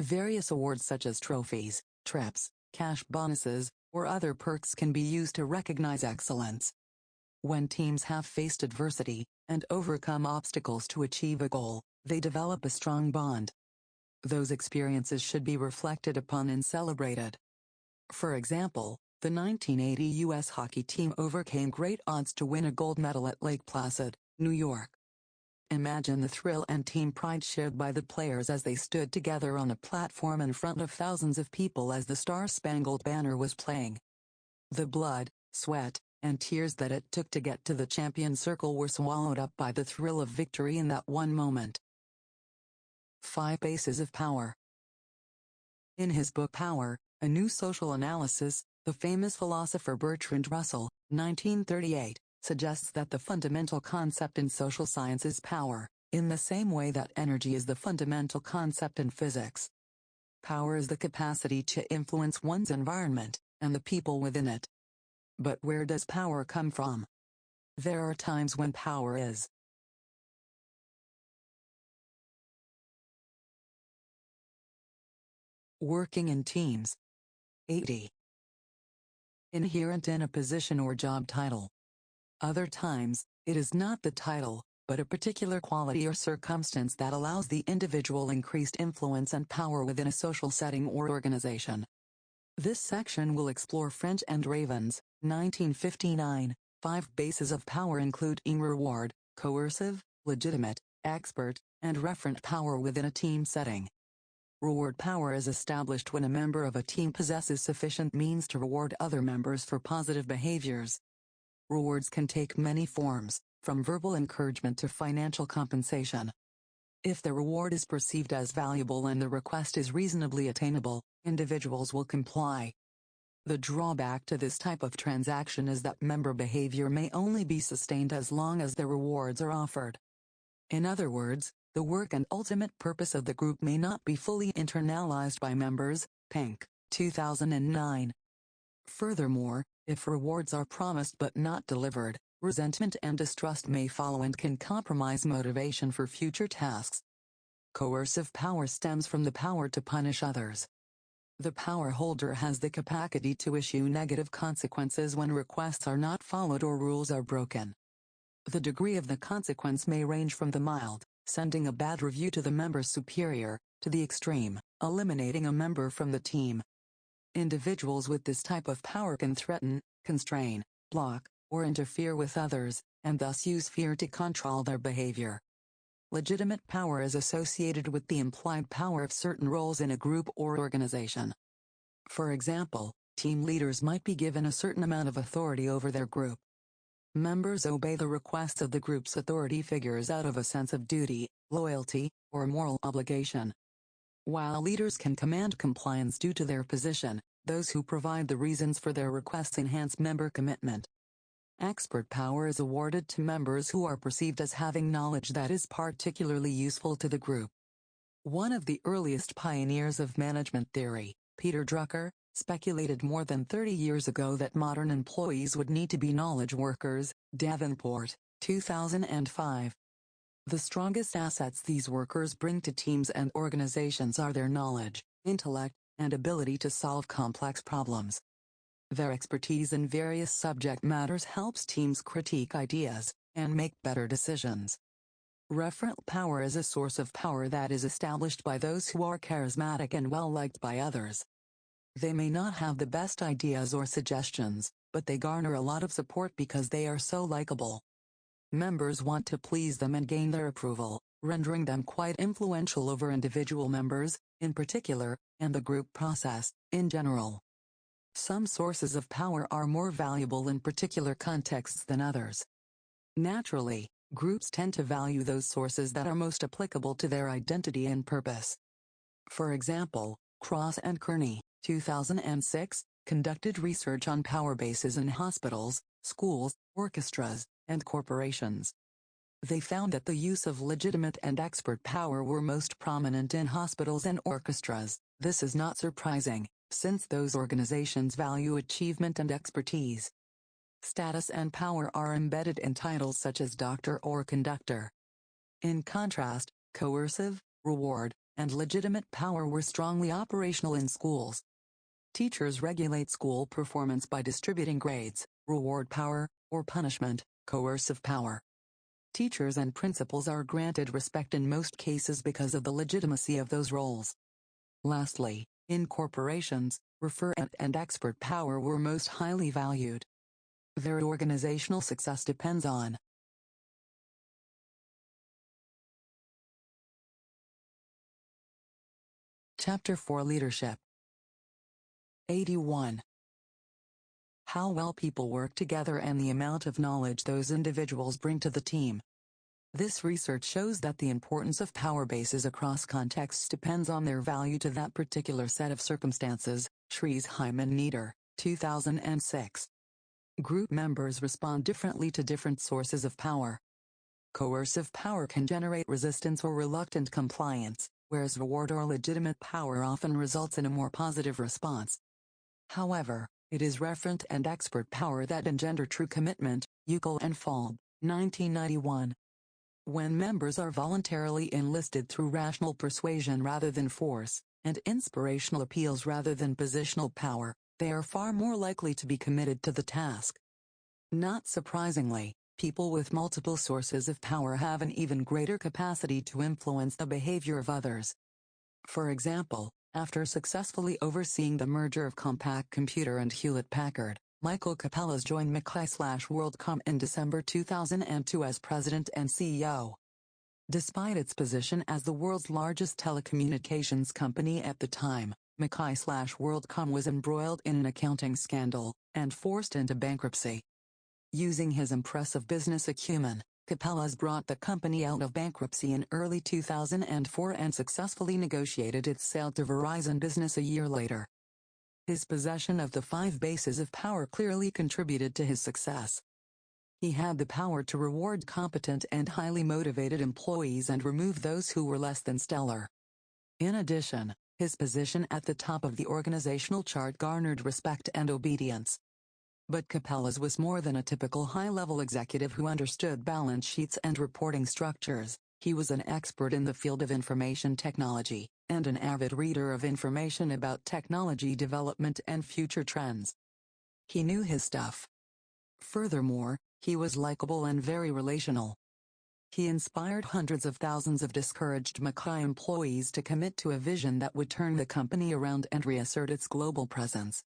Various awards such as trophies, trips, cash bonuses, or other perks can be used to recognize excellence. When teams have faced adversity and overcome obstacles to achieve a goal, they develop a strong bond. Those experiences should be reflected upon and celebrated. For example, the 1980 U.S. hockey team overcame great odds to win a gold medal at Lake Placid, New York. Imagine the thrill and team pride shared by the players as they stood together on a platform in front of thousands of people as the Star-Spangled Banner was playing. The blood, sweat, and tears that it took to get to the champion circle were swallowed up by the thrill of victory in that one moment. 5 Bases of Power. In his book Power, A New Social Analysis, the famous philosopher Bertrand Russell, 1938, suggests that the fundamental concept in social science is power, in the same way that energy is the fundamental concept in physics. Power is the capacity to influence one's environment, and the people within it. But where does power come from? There are times when power is working in teams. 80. Inherent in a position or job title. Other times, it is not the title, but a particular quality or circumstance that allows the individual increased influence and power within a social setting or organization. This section will explore French and Raven's, 1959, 5 bases of power including reward, coercive, legitimate, expert, and referent power within a team setting. Reward power is established when a member of a team possesses sufficient means to reward other members for positive behaviors. Rewards can take many forms, from verbal encouragement to financial compensation. If the reward is perceived as valuable and the request is reasonably attainable, individuals will comply. The drawback to this type of transaction is that member behavior may only be sustained as long as the rewards are offered. In other words, the work and ultimate purpose of the group may not be fully internalized by members. Pink, 2009. Furthermore, If rewards are promised but not delivered, resentment and distrust may follow and can compromise motivation for future tasks. Coercive power stems from the power to punish others. The power holder has the capacity to issue negative consequences when requests are not followed or rules are broken. The degree of the consequence may range from the mild, sending a bad review to the member's superior, to the extreme, eliminating a member from the team. Individuals with this type of power can threaten, constrain, block, or interfere with others, and thus use fear to control their behavior. Legitimate power is associated with the implied power of certain roles in a group or organization. For example, team leaders might be given a certain amount of authority over their group. Members obey the requests of the group's authority figures out of a sense of duty, loyalty, or moral obligation. While leaders can command compliance due to their position, those who provide the reasons for their requests enhance member commitment. Expert power is awarded to members who are perceived as having knowledge that is particularly useful to the group. One of the earliest pioneers of management theory, Peter Drucker, speculated more than 30 years ago that modern employees would need to be knowledge workers. Davenport, 2005. The strongest assets these workers bring to teams and organizations are their knowledge, intellect, and ability to solve complex problems. Their expertise in various subject matters helps teams critique ideas and make better decisions. Referent power is a source of power that is established by those who are charismatic and well-liked by others. They may not have the best ideas or suggestions, but they garner a lot of support because they are so likable. Members want to please them and gain their approval, rendering them quite influential over individual members, in particular, and the group process, in general. Some sources of power are more valuable in particular contexts than others. Naturally, groups tend to value those sources that are most applicable to their identity and purpose. For example, Cross and Kearney, 2006, conducted research on power bases in hospitals, schools, orchestras, and corporations. They found that the use of legitimate and expert power were most prominent in hospitals and orchestras. This is not surprising, since those organizations value achievement and expertise. Status and power are embedded in titles such as doctor or conductor. In contrast, coercive, reward, and legitimate power were strongly operational in schools. Teachers regulate school performance by distributing grades, reward power, or punishment, coercive power. Teachers and principals are granted respect in most cases because of the legitimacy of those roles. Lastly, in corporations, referent and expert power were most highly valued. Their organizational success depends on Chapter 4 Leadership. 81. How well people work together and the amount of knowledge those individuals bring to the team. This research shows that the importance of power bases across contexts depends on their value to that particular set of circumstances. Schriesheim and Nieder, 2006. Group members respond differently to different sources of power. Coercive power can generate resistance or reluctant compliance, whereas reward or legitimate power often results in a more positive response. However, it is referent and expert power that engender true commitment. Uckel and Falb, 1991. When members are voluntarily enlisted through rational persuasion rather than force, and inspirational appeals rather than positional power, they are far more likely to be committed to the task. Not surprisingly, people with multiple sources of power have an even greater capacity to influence the behavior of others. For example, after successfully overseeing the merger of Compaq Computer and Hewlett-Packard, Michael Capellas joined McKay/WorldCom in December 2002 as president and CEO. Despite its position as the world's largest telecommunications company at the time, McKay/WorldCom was embroiled in an accounting scandal and forced into bankruptcy. Using his impressive business acumen, Capellas brought the company out of bankruptcy in early 2004 and successfully negotiated its sale to Verizon Business a year later. His possession of the 5 bases of power clearly contributed to his success. He had the power to reward competent and highly motivated employees and remove those who were less than stellar. In addition, his position at the top of the organizational chart garnered respect and obedience. But Capella's was more than a typical high-level executive who understood balance sheets and reporting structures. He was an expert in the field of information technology, and an avid reader of information about technology development and future trends. He knew his stuff. Furthermore, he was likable and very relational. He inspired hundreds of thousands of discouraged Mackay employees to commit to a vision that would turn the company around and reassert its global presence.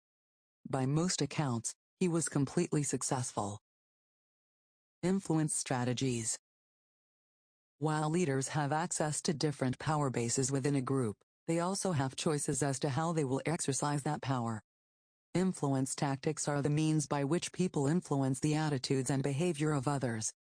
By most accounts, he was completely successful. Influence strategies. While leaders have access to different power bases within a group, they also have choices as to how they will exercise that power. Influence tactics are the means by which people influence the attitudes and behavior of others.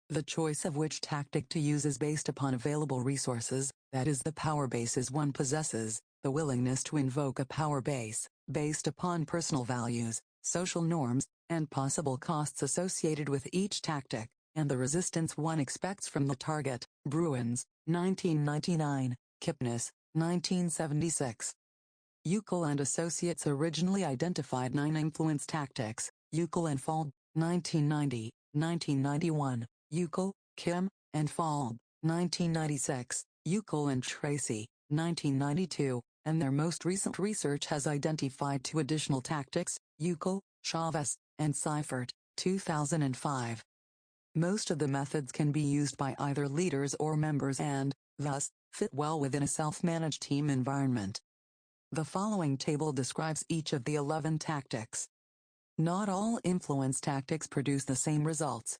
The choice of which tactic to use is based upon available resources, that is the power bases one possesses, the willingness to invoke a power base, based upon personal values, social norms, and possible costs associated with each tactic, and the resistance one expects from the target. Bruins, 1999, Kipnis, 1976. Uckel and Associates originally identified 9 influence tactics. Uckel and Falb, 1990, 1991. Uckel, Kim, and Falb, 1996, Uckel and Tracy, 1992, and their most recent research has identified 2 additional tactics, Uckel, Chavez, and Seifert, 2005. Most of the methods can be used by either leaders or members and, thus, fit well within a self-managed team environment. The following table describes each of the 11 tactics. Not all influence tactics produce the same results.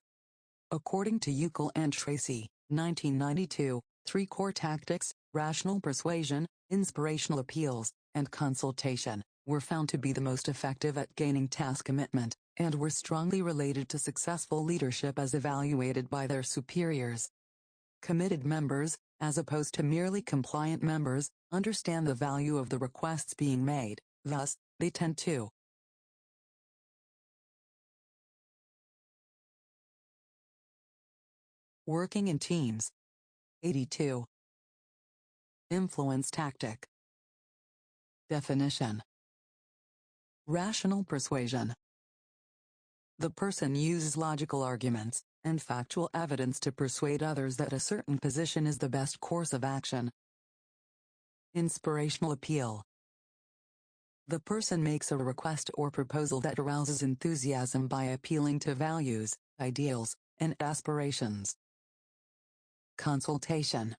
According to Uckel and Tracy, 1992, 3 core tactics, rational persuasion, inspirational appeals, and consultation, were found to be the most effective at gaining task commitment, and were strongly related to successful leadership as evaluated by their superiors. Committed members, as opposed to merely compliant members, understand the value of the requests being made, thus, they tend to working in teams. 82. Influence tactic. Definition. Rational persuasion. The person uses logical arguments and factual evidence to persuade others that a certain position is the best course of action. Inspirational appeal. The person makes a request or proposal that arouses enthusiasm by appealing to values, ideals, and aspirations. Consultation.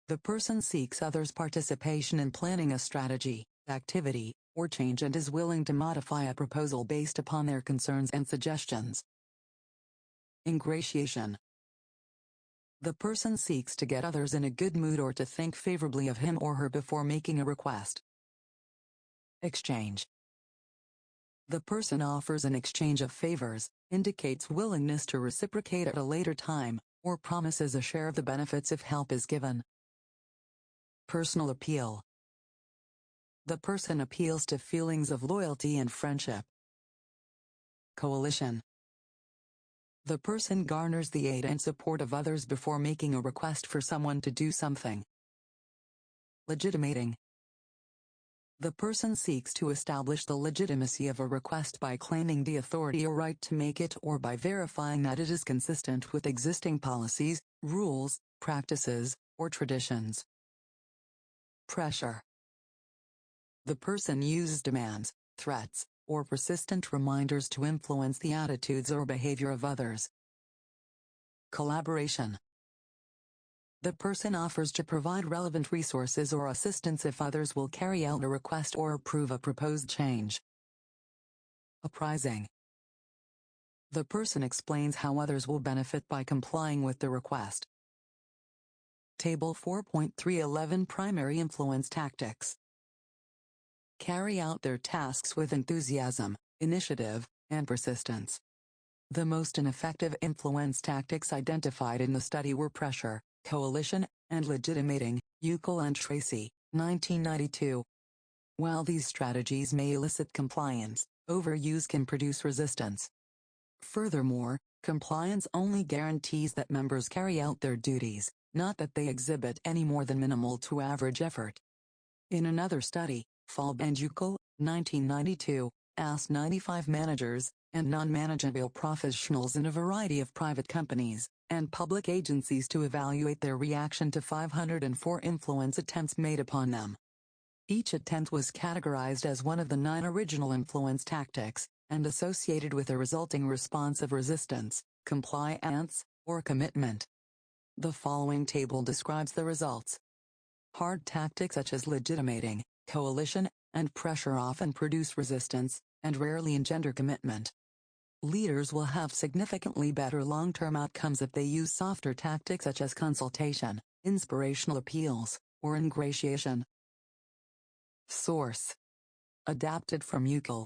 The person seeks others' participation in planning a strategy, activity, or change and is willing to modify a proposal based upon their concerns and suggestions. Ingratiation. The person seeks to get others in a good mood or to think favorably of him or her before making a request. Exchange. The person offers an exchange of favors, indicates willingness to reciprocate at a later time, or promises a share of the benefits if help is given. Personal appeal. The person appeals to feelings of loyalty and friendship. Coalition. The person garners the aid and support of others before making a request for someone to do something. Legitimating. The person seeks to establish the legitimacy of a request by claiming the authority or right to make it or by verifying that it is consistent with existing policies, rules, practices, or traditions. Pressure. The person uses demands, threats, or persistent reminders to influence the attitudes or behavior of others. Collaboration. The person offers to provide relevant resources or assistance if others will carry out a request or approve a proposed change. Apprising. The person explains how others will benefit by complying with the request. Table 4.311 Primary Influence Tactics. Carry out their tasks with enthusiasm, initiative, and persistence. The most ineffective influence tactics identified in the study were pressure, coalition, and legitimating. Uckel and Tracy, 1992. While these strategies may elicit compliance, overuse can produce resistance. Furthermore, compliance only guarantees that members carry out their duties, not that they exhibit any more than minimal to average effort. In another study, Falb and Uckel, 1992, asked 95 managers and non-managerial professionals in a variety of private companies and public agencies to evaluate their reaction to 504 influence attempts made upon them. Each attempt was categorized as one of the 9 original influence tactics, and associated with a resulting response of resistance, compliance, or commitment. The following table describes the results. Hard tactics such as legitimating, coalition, and pressure often produce resistance, and rarely engender commitment. Leaders will have significantly better long-term outcomes if they use softer tactics such as consultation, inspirational appeals, or ingratiation. Source: adapted from Ch4,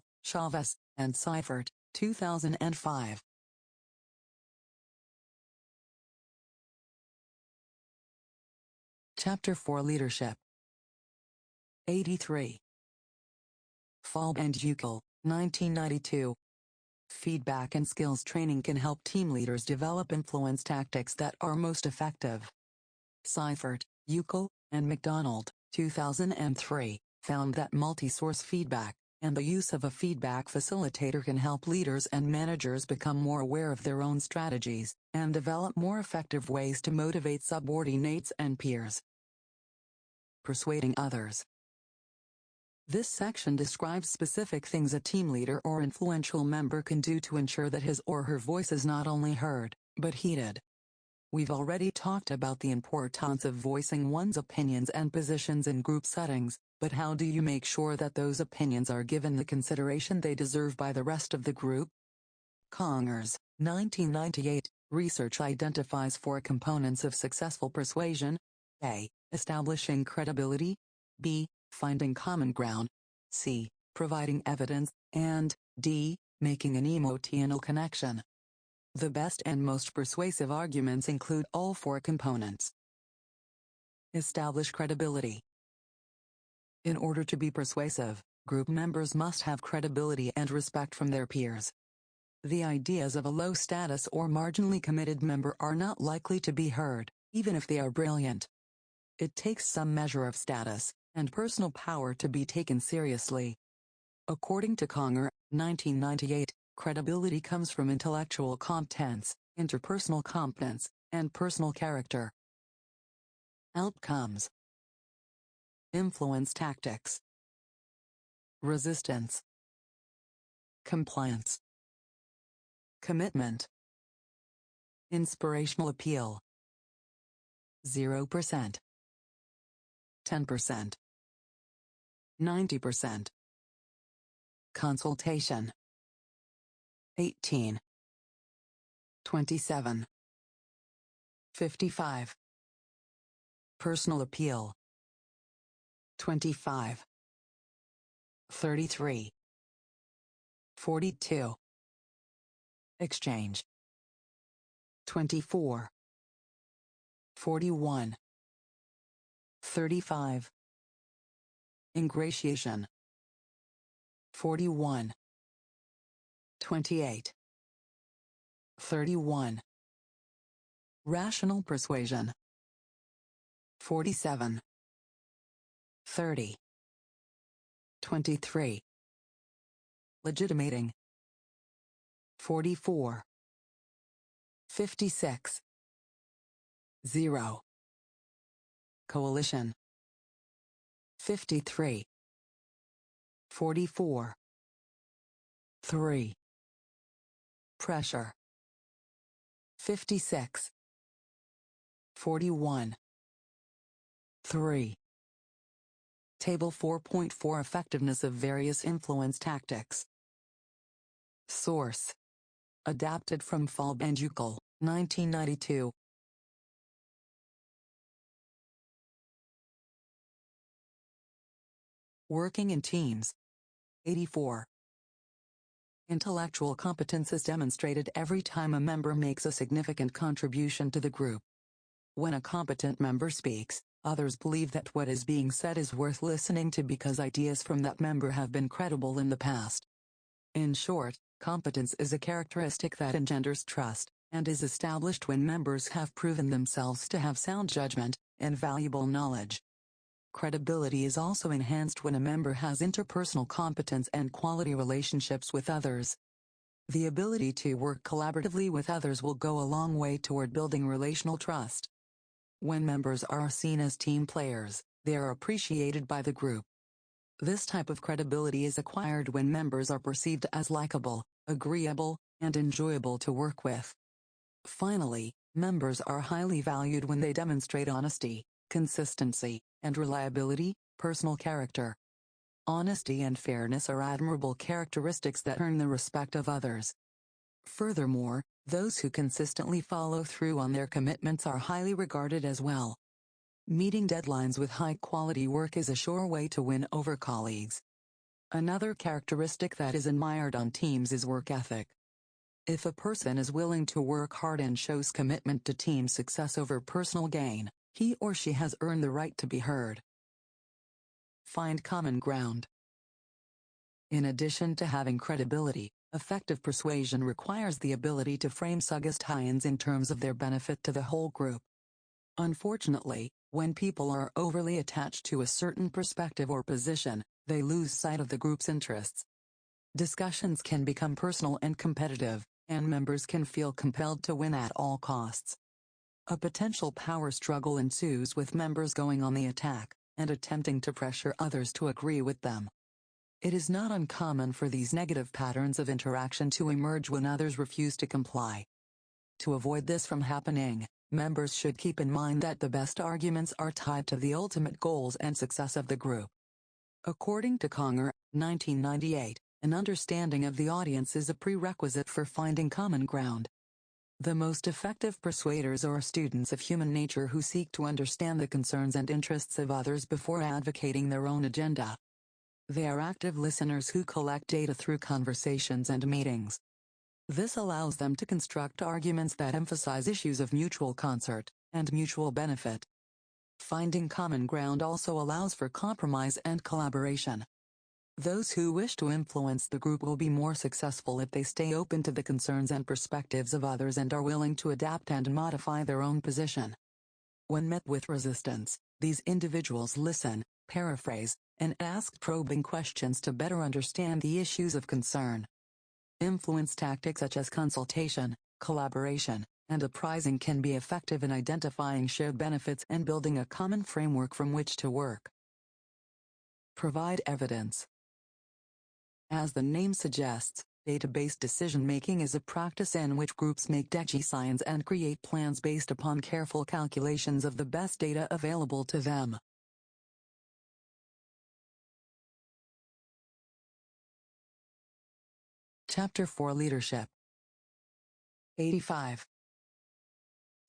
and Ch4, 2005. Chapter 4 Leadership. 83. Falb and Ch4, 1992. Feedback and skills training can help team leaders develop influence tactics that are most effective. Ch4, Ch4, and McDonald, 2003, found that multi-source feedback and the use of a feedback facilitator can help leaders and managers become more aware of their own strategies and develop more effective ways to motivate subordinates and peers. Persuading others. This section describes specific things a team leader or influential member can do to ensure that his or her voice is not only heard, but heeded. We've already talked about the importance of voicing one's opinions and positions in group settings, but how do you make sure that those opinions are given the consideration they deserve by the rest of the group? Conger's 1998 research identifies 4 components of successful persuasion: A. Establishing credibility, B. Finding common ground, C. Providing evidence, and D. Making an emotional connection. The best and most persuasive arguments include all 4 components. Establish credibility. In order to be persuasive, group members must have credibility and respect from their peers. The ideas of a low-status or marginally committed member are not likely to be heard, even if they are brilliant. It takes some measure of status and personal power to be taken seriously. According to Conger, 1998, credibility comes from intellectual competence, interpersonal competence, and personal character. Outcomes. Influence tactics. Resistance. Compliance. Commitment. Inspirational appeal. 0%. 10%. 90%. Consultation. 18. 27. 55. Personal appeal. 25. 33. 42. Exchange. 24. 41. 35. Ingratiation. 41. 28. 31. Rational persuasion. 47. 30. 23. Legitimating. 44. 56. 0. Coalition. 53. 44. 3. Pressure. 56. 41. 3. Table 4.4 Effectiveness of various influence tactics. Source. Adapted from Falb and Ch4, 1992. Working in teams. 84. Intellectual competence is demonstrated every time a member makes a significant contribution to the group. When a competent member speaks, others believe that what is being said is worth listening to because ideas from that member have been credible in the past. In short, competence is a characteristic that engenders trust, and is established when members have proven themselves to have sound judgment and valuable knowledge. Credibility is also enhanced when a member has interpersonal competence and quality relationships with others. The ability to work collaboratively with others will go a long way toward building relational trust. When members are seen as team players, they are appreciated by the group. This type of credibility is acquired when members are perceived as likable, agreeable, and enjoyable to work with. Finally, members are highly valued when they demonstrate honesty, consistency, and reliability, personal character. Honesty and fairness are admirable characteristics that earn the respect of others. Furthermore, those who consistently follow through on their commitments are highly regarded as well. Meeting deadlines with high-quality work is a sure way to win over colleagues. Another characteristic that is admired on teams is work ethic. If a person is willing to work hard and shows commitment to team success over personal gain, he or she has earned the right to be heard. Find common ground. In addition to having credibility, effective persuasion requires the ability to frame suggestions in terms of their benefit to the whole group. Unfortunately, when people are overly attached to a certain perspective or position, they lose sight of the group's interests. Discussions can become personal and competitive, and members can feel compelled to win at all costs. A potential power struggle ensues with members going on the attack, and attempting to pressure others to agree with them. It is not uncommon for these negative patterns of interaction to emerge when others refuse to comply. To avoid this from happening, members should keep in mind that the best arguments are tied to the ultimate goals and success of the group. According to Conger, 1998, an understanding of the audience is a prerequisite for finding common ground. The most effective persuaders are students of human nature who seek to understand the concerns and interests of others before advocating their own agenda. They are active listeners who collect data through conversations and meetings. This allows them to construct arguments that emphasize issues of mutual concert and mutual benefit. Finding common ground also allows for compromise and collaboration. Those who wish to influence the group will be more successful if they stay open to the concerns and perspectives of others and are willing to adapt and modify their own position. When met with resistance, these individuals listen, paraphrase, and ask probing questions to better understand the issues of concern. Influence tactics such as consultation, collaboration, and apprising can be effective in identifying shared benefits and building a common framework from which to work. Provide evidence. As the name suggests, data-based decision-making is a practice in which groups make decisions and create plans based upon careful calculations of the best data available to them. Chapter 4 Leadership. 85.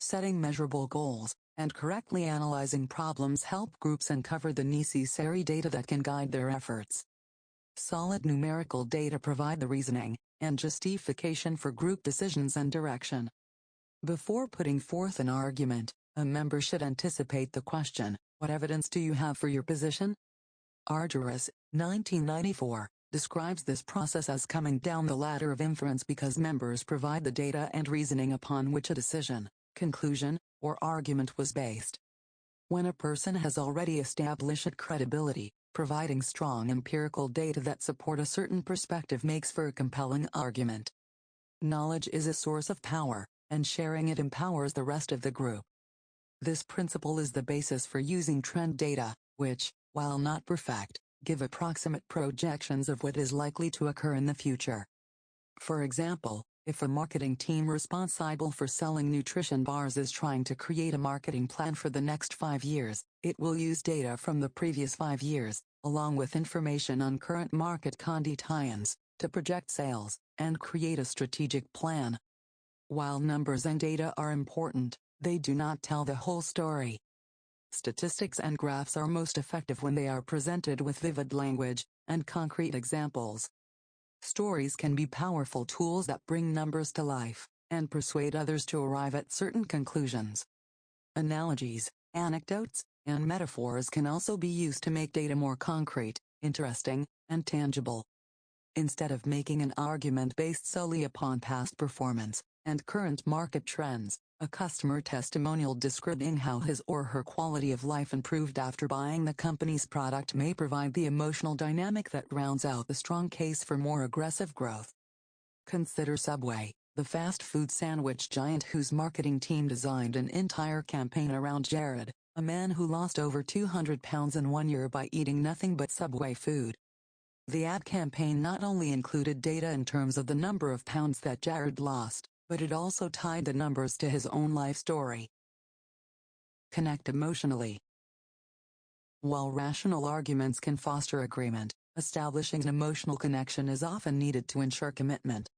Setting measurable goals and correctly analyzing problems help groups uncover the necessary data that can guide their efforts. Solid numerical data provide the reasoning and justification for group decisions and direction. Before putting forth an argument, a member should anticipate the question, "What evidence do you have for your position?" Argyris, 1994, describes this process as coming down the ladder of inference because members provide the data and reasoning upon which a decision, conclusion, or argument was based. When a person has already established credibility, providing strong empirical data that support a certain perspective makes for a compelling argument. Knowledge is a source of power, and sharing it empowers the rest of the group. This principle is the basis for using trend data, which, while not perfect, give approximate projections of what is likely to occur in the future. For example, if a marketing team responsible for selling nutrition bars is trying to create a marketing plan for the next 5 years, it will use data from the previous 5 years, along with information on current market conditions, to project sales and create a strategic plan. While numbers and data are important, they do not tell the whole story. Statistics and graphs are most effective when they are presented with vivid language and concrete examples. Stories can be powerful tools that bring numbers to life and persuade others to arrive at certain conclusions. Analogies, anecdotes, and metaphors can also be used to make data more concrete, interesting, and tangible. Instead of making an argument based solely upon past performance and current market trends, A customer testimonial describing how his or her quality of life improved after buying the company's product may provide the emotional dynamic that rounds out the strong case for more aggressive growth. Consider Subway, the fast food sandwich giant whose marketing team designed an entire campaign around Jared, a man who lost over 200 pounds in 1 year by eating nothing but Subway food. The ad campaign not only included data in terms of the number of pounds that Jared lost, but it also tied the numbers to his own life story. Connect emotionally. While rational arguments can foster agreement, establishing an emotional connection is often needed to ensure commitment.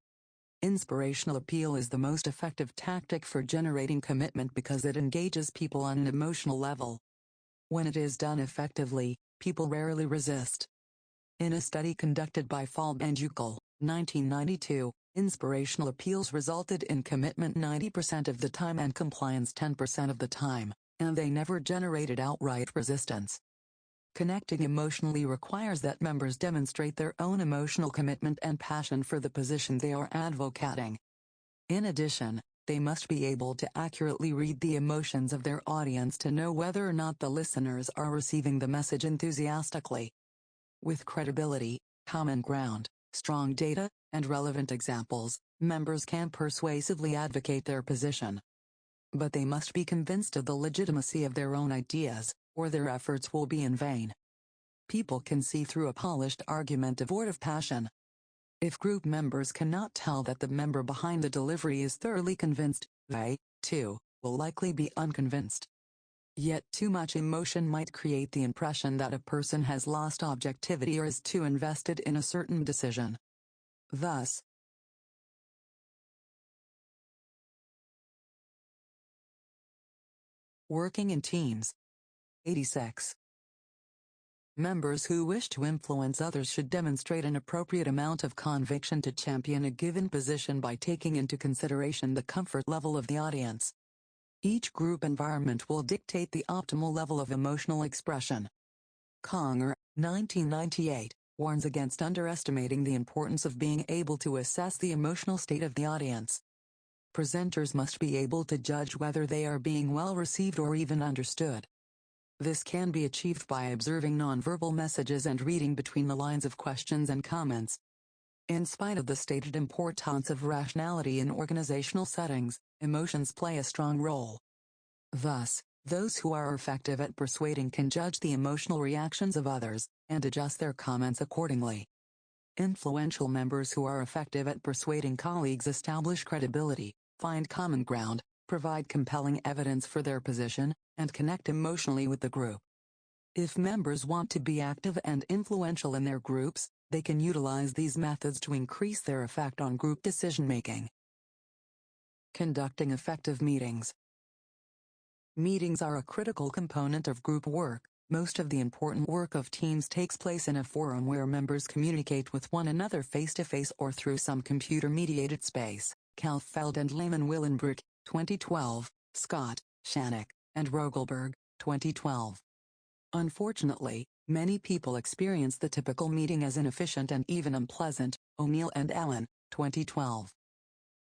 Inspirational appeal is the most effective tactic for generating commitment because it engages people on an emotional level. When it is done effectively, people rarely resist. In a study conducted by Falb and Uckel, 1992, inspirational appeals resulted in commitment 90% of the time and compliance 10% of the time, and they never generated outright resistance. Connecting emotionally requires that members demonstrate their own emotional commitment and passion for the position they are advocating. In addition, they must be able to accurately read the emotions of their audience to know whether or not the listeners are receiving the message enthusiastically. With credibility, common ground, strong data, and relevant examples, members can persuasively advocate their position. But they must be convinced of the legitimacy of their own ideas, or their efforts will be in vain. People can see through a polished argument devoid of passion. If group members cannot tell that the member behind the delivery is thoroughly convinced, they, too, will likely be unconvinced. Yet too much emotion might create the impression that a person has lost objectivity or is too invested in a certain decision. Thus, working in teams. 86. Members who wish to influence others should demonstrate an appropriate amount of conviction to champion a given position by taking into consideration the comfort level of the audience. Each group environment will dictate the optimal level of emotional expression. Conger, 1998, warns against underestimating the importance of being able to assess the emotional state of the audience. Presenters must be able to judge whether they are being well received or even understood. This can be achieved by observing nonverbal messages and reading between the lines of questions and comments. In spite of the stated importance of rationality in organizational settings, emotions play a strong role. Thus, those who are effective at persuading can judge the emotional reactions of others, and adjust their comments accordingly. Influential members who are effective at persuading colleagues establish credibility, find common ground, provide compelling evidence for their position, and connect emotionally with the group. If members want to be active and influential in their groups, they can utilize these methods to increase their effect on group decision-making. Conducting effective meetings. Meetings are a critical component of group work. Most of the important work of teams takes place in a forum where members communicate with one another face-to-face or through some computer-mediated space. Kalfeld and Lehman-Willenbrook, 2012, Scott, Shanek, and Rogelberg, 2012. Unfortunately, many people experience the typical meeting as inefficient and even unpleasant. O'Neill and Allen, 2012.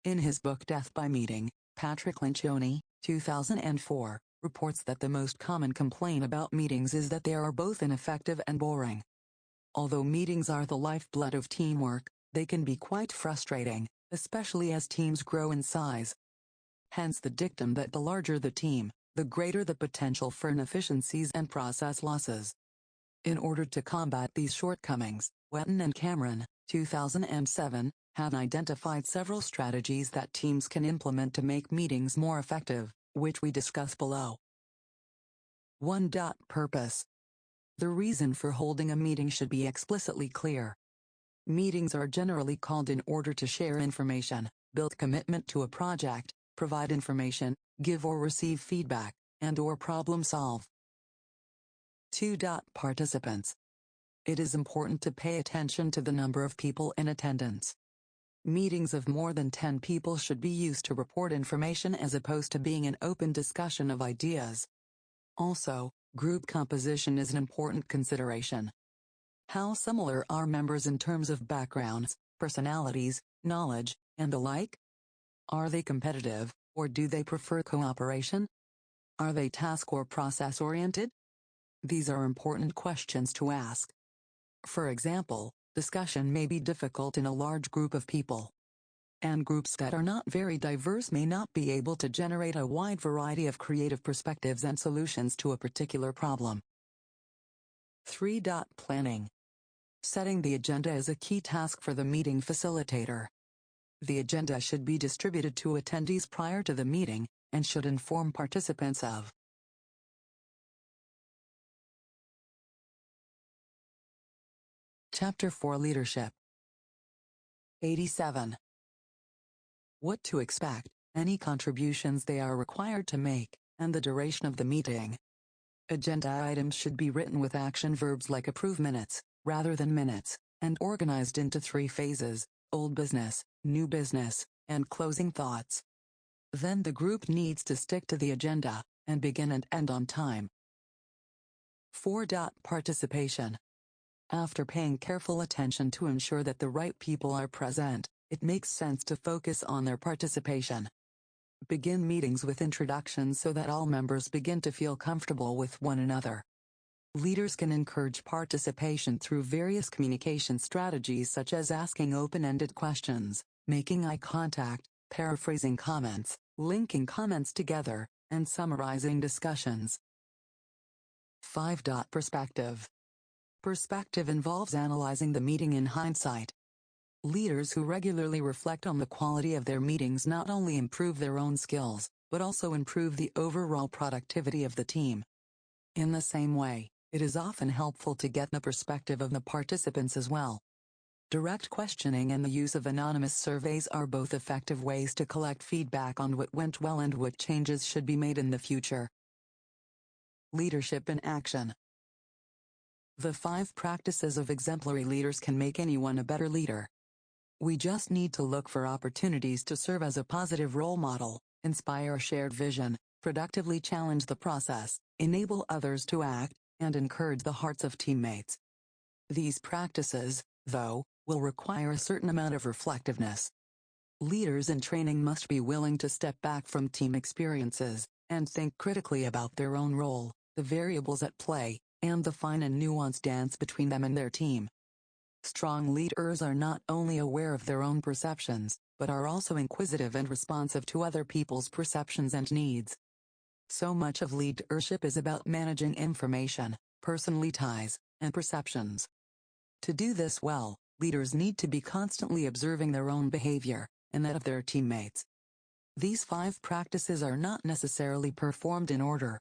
In his book Death by Meeting, Patrick Lencioni, 2004, reports that the most common complaint about meetings is that they are both ineffective and boring. Although meetings are the lifeblood of teamwork, they can be quite frustrating, especially as teams grow in size. Hence the dictum that the larger the team, the greater the potential for inefficiencies and process losses. In order to combat these shortcomings, Wetton and Cameron, 2007, have identified several strategies that teams can implement to make meetings more effective, which we discuss below. 1. Purpose. The reason for holding a meeting should be explicitly clear. Meetings are generally called in order to share information, build commitment to a project, provide information, give or receive feedback, and/or problem solve. 2. Participants. It is important to pay attention to the number of people in attendance. Meetings of more than 10 people should be used to report information as opposed to being an open discussion of ideas. Also, group composition is an important consideration. How similar are members in terms of backgrounds, personalities, knowledge, and the like? Are they competitive, Or do they prefer cooperation? Are they task or process-oriented? These are important questions to ask. For example, discussion may be difficult in a large group of people. And groups that are not very diverse may not be able to generate a wide variety of creative perspectives and solutions to a particular problem. 3. Planning. Setting the agenda is a key task for the meeting facilitator. The agenda should be distributed to attendees prior to the meeting, and should inform participants of Chapter 4 Leadership. 87. What to expect, any contributions they are required to make, and the duration of the meeting. Agenda items should be written with action verbs like approve minutes, rather than minutes, and organized into 3 phases: old business, new business, and closing thoughts. Then the group needs to stick to the agenda, and begin and end on time. 4. Participation. After paying careful attention to ensure that the right people are present, it makes sense to focus on their participation. Begin meetings with introductions so that all members begin to feel comfortable with one another. Leaders can encourage participation through various communication strategies such as asking open-ended questions, making eye contact, paraphrasing comments, linking comments together, and summarizing discussions. 5. Perspective. Perspective involves analyzing the meeting in hindsight. Leaders who regularly reflect on the quality of their meetings not only improve their own skills, but also improve the overall productivity of the team. In the same way, it is often helpful to get the perspective of the participants as well. Direct questioning and the use of anonymous surveys are both effective ways to collect feedback on what went well and what changes should be made in the future. Leadership in action. The 5 practices of exemplary leaders can make anyone a better leader. We just need to look for opportunities to serve as a positive role model, inspire a shared vision, productively challenge the process, enable others to act, and encourage the hearts of teammates. These practices, though, will require a certain amount of reflectiveness. Leaders in training must be willing to step back from team experiences, and think critically about their own role, the variables at play, and the fine and nuanced dance between them and their team. Strong leaders are not only aware of their own perceptions, but are also inquisitive and responsive to other people's perceptions and needs. So much of leadership is about managing information, personal ties, and perceptions. To do this well, leaders need to be constantly observing their own behavior, and that of their teammates. These 5 practices are not necessarily performed in order.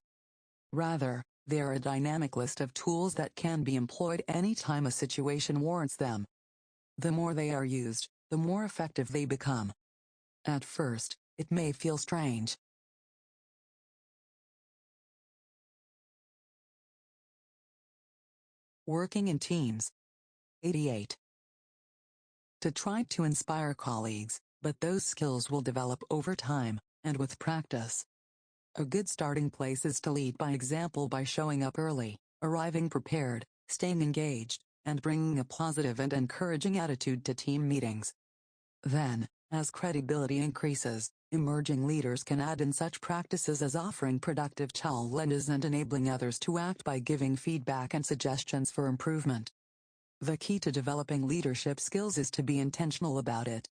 Rather, they are a dynamic list of tools that can be employed anytime a situation warrants them. The more they are used, the more effective they become. At first, it may feel strange. Working in teams. 88. To try to inspire colleagues, but those skills will develop over time, and with practice. A good starting place is to lead by example by showing up early, arriving prepared, staying engaged, and bringing a positive and encouraging attitude to team meetings. Then, as credibility increases, emerging leaders can add in such practices as offering productive challenges and enabling others to act by giving feedback and suggestions for improvement. The key to developing leadership skills is to be intentional about it.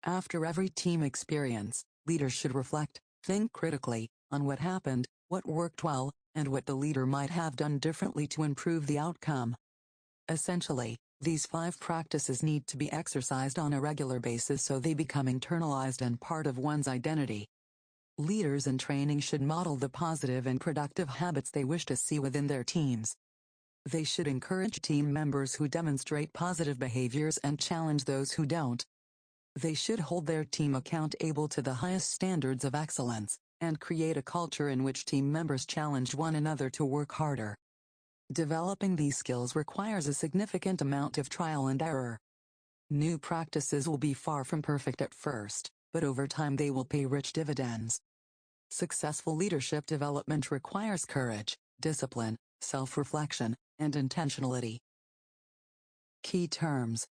After every team experience, leaders should reflect, think critically, on what happened, what worked well, and what the leader might have done differently to improve the outcome. Essentially, these 5 practices need to be exercised on a regular basis so they become internalized and part of one's identity. Leaders in training should model the positive and productive habits they wish to see within their teams. They should encourage team members who demonstrate positive behaviors and challenge those who don't. They should hold their team accountable to the highest standards of excellence, and create a culture in which team members challenge one another to work harder. Developing these skills requires a significant amount of trial and error. New practices will be far from perfect at first, but over time they will pay rich dividends. Successful leadership development requires courage, discipline, self-reflection, and intentionality. Key terms.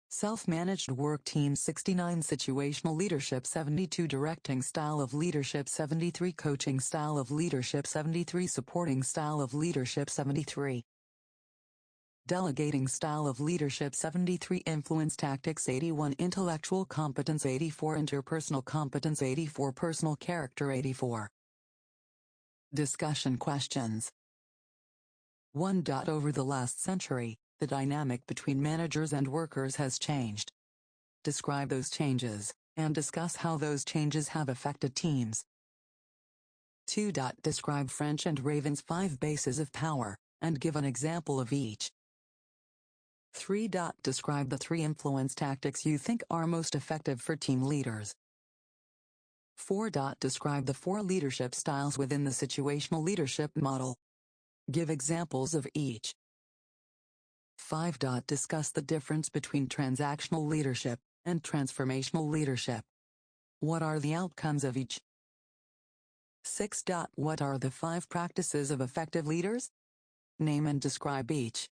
Self-managed work team 69 Situational leadership 72 Directing style of leadership 73 Coaching style of leadership 73 Supporting style of leadership 73 Delegating style of leadership 73 Influence tactics 81 Intellectual competence 84 Interpersonal competence 84 Personal character 84 Discussion questions 1. Over the last century, the dynamic between managers and workers has changed. Describe those changes, and discuss how those changes have affected teams. 2. Describe French and Raven's 5 bases of power, and give an example of each. 3. Describe the 3 influence tactics you think are most effective for team leaders. 4. Describe the 4 leadership styles within the situational leadership model. Give examples of each. 5. Discuss the difference between transactional leadership and transformational leadership. What are the outcomes of each? 6. What are the 5 practices of effective leaders? Name and describe each.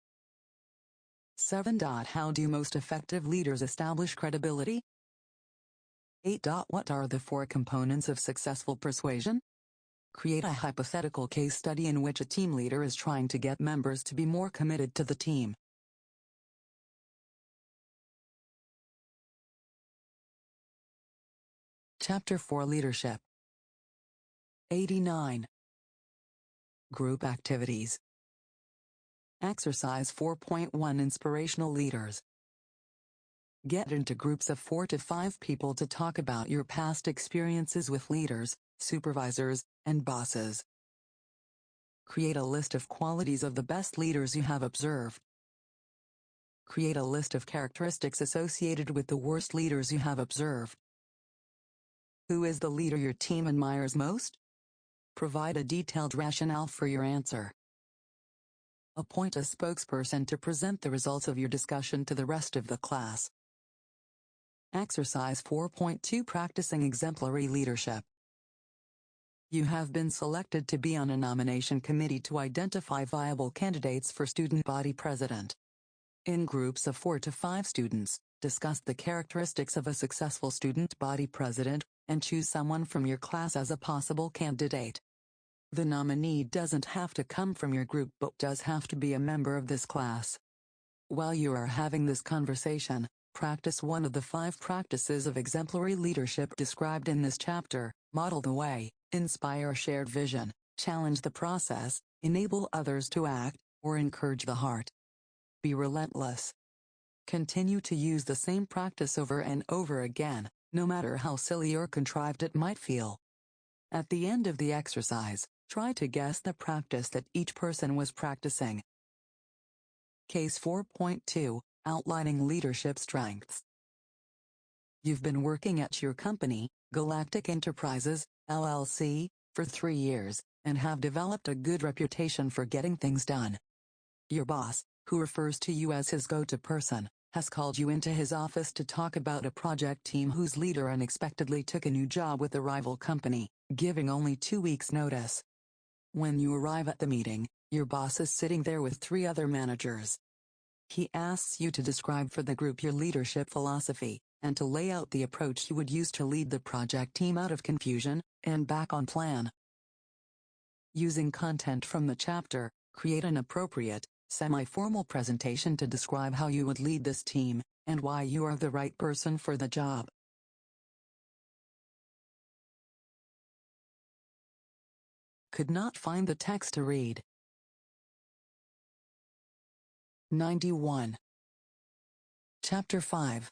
7. How do most effective leaders establish credibility? 8. What are the 4 components of successful persuasion? Create a hypothetical case study in which a team leader is trying to get members to be more committed to the team. Chapter 4 Leadership 89 Group Activities Exercise 4.1 Inspirational Leaders Get into groups of 4 to 5 people to talk about your past experiences with leaders, supervisors, and bosses. Create a list of qualities of the best leaders you have observed. Create a list of characteristics associated with the worst leaders you have observed. Who is the leader your team admires most? Provide a detailed rationale for your answer. Appoint a spokesperson to present the results of your discussion to the rest of the class. Exercise 4.2 Practicing Exemplary Leadership. You have been selected to be on a nomination committee to identify viable candidates for student body president. In groups of 4 to 5 students, discuss the characteristics of a successful student body president, and choose someone from your class as a possible candidate. The nominee doesn't have to come from your group but does have to be a member of this class. While you are having this conversation, practice one of the 5 practices of exemplary leadership described in this chapter: model the way, inspire shared vision, challenge the process, enable others to act, or encourage the heart. Be relentless. Continue to use the same practice over and over again, no matter how silly or contrived it might feel. At the end of the exercise, try to guess the practice that each person was practicing. Case 4.2, Outlining Leadership Strengths. You've been working at your company, Galactic Enterprises, LLC, for 3 years, and have developed a good reputation for getting things done. Your boss, who refers to you as his go-to person, has called you into his office to talk about a project team whose leader unexpectedly took a new job with a rival company, giving only 2 weeks' notice. When you arrive at the meeting, your boss is sitting there with 3 other managers. He asks you to describe for the group your leadership philosophy, and to lay out the approach you would use to lead the project team out of confusion, and back on plan. Using content from the chapter, create an appropriate, semi-formal presentation to describe how you would lead this team, and why you are the right person for the job. Could not find the text to read. 91. Chapter 5.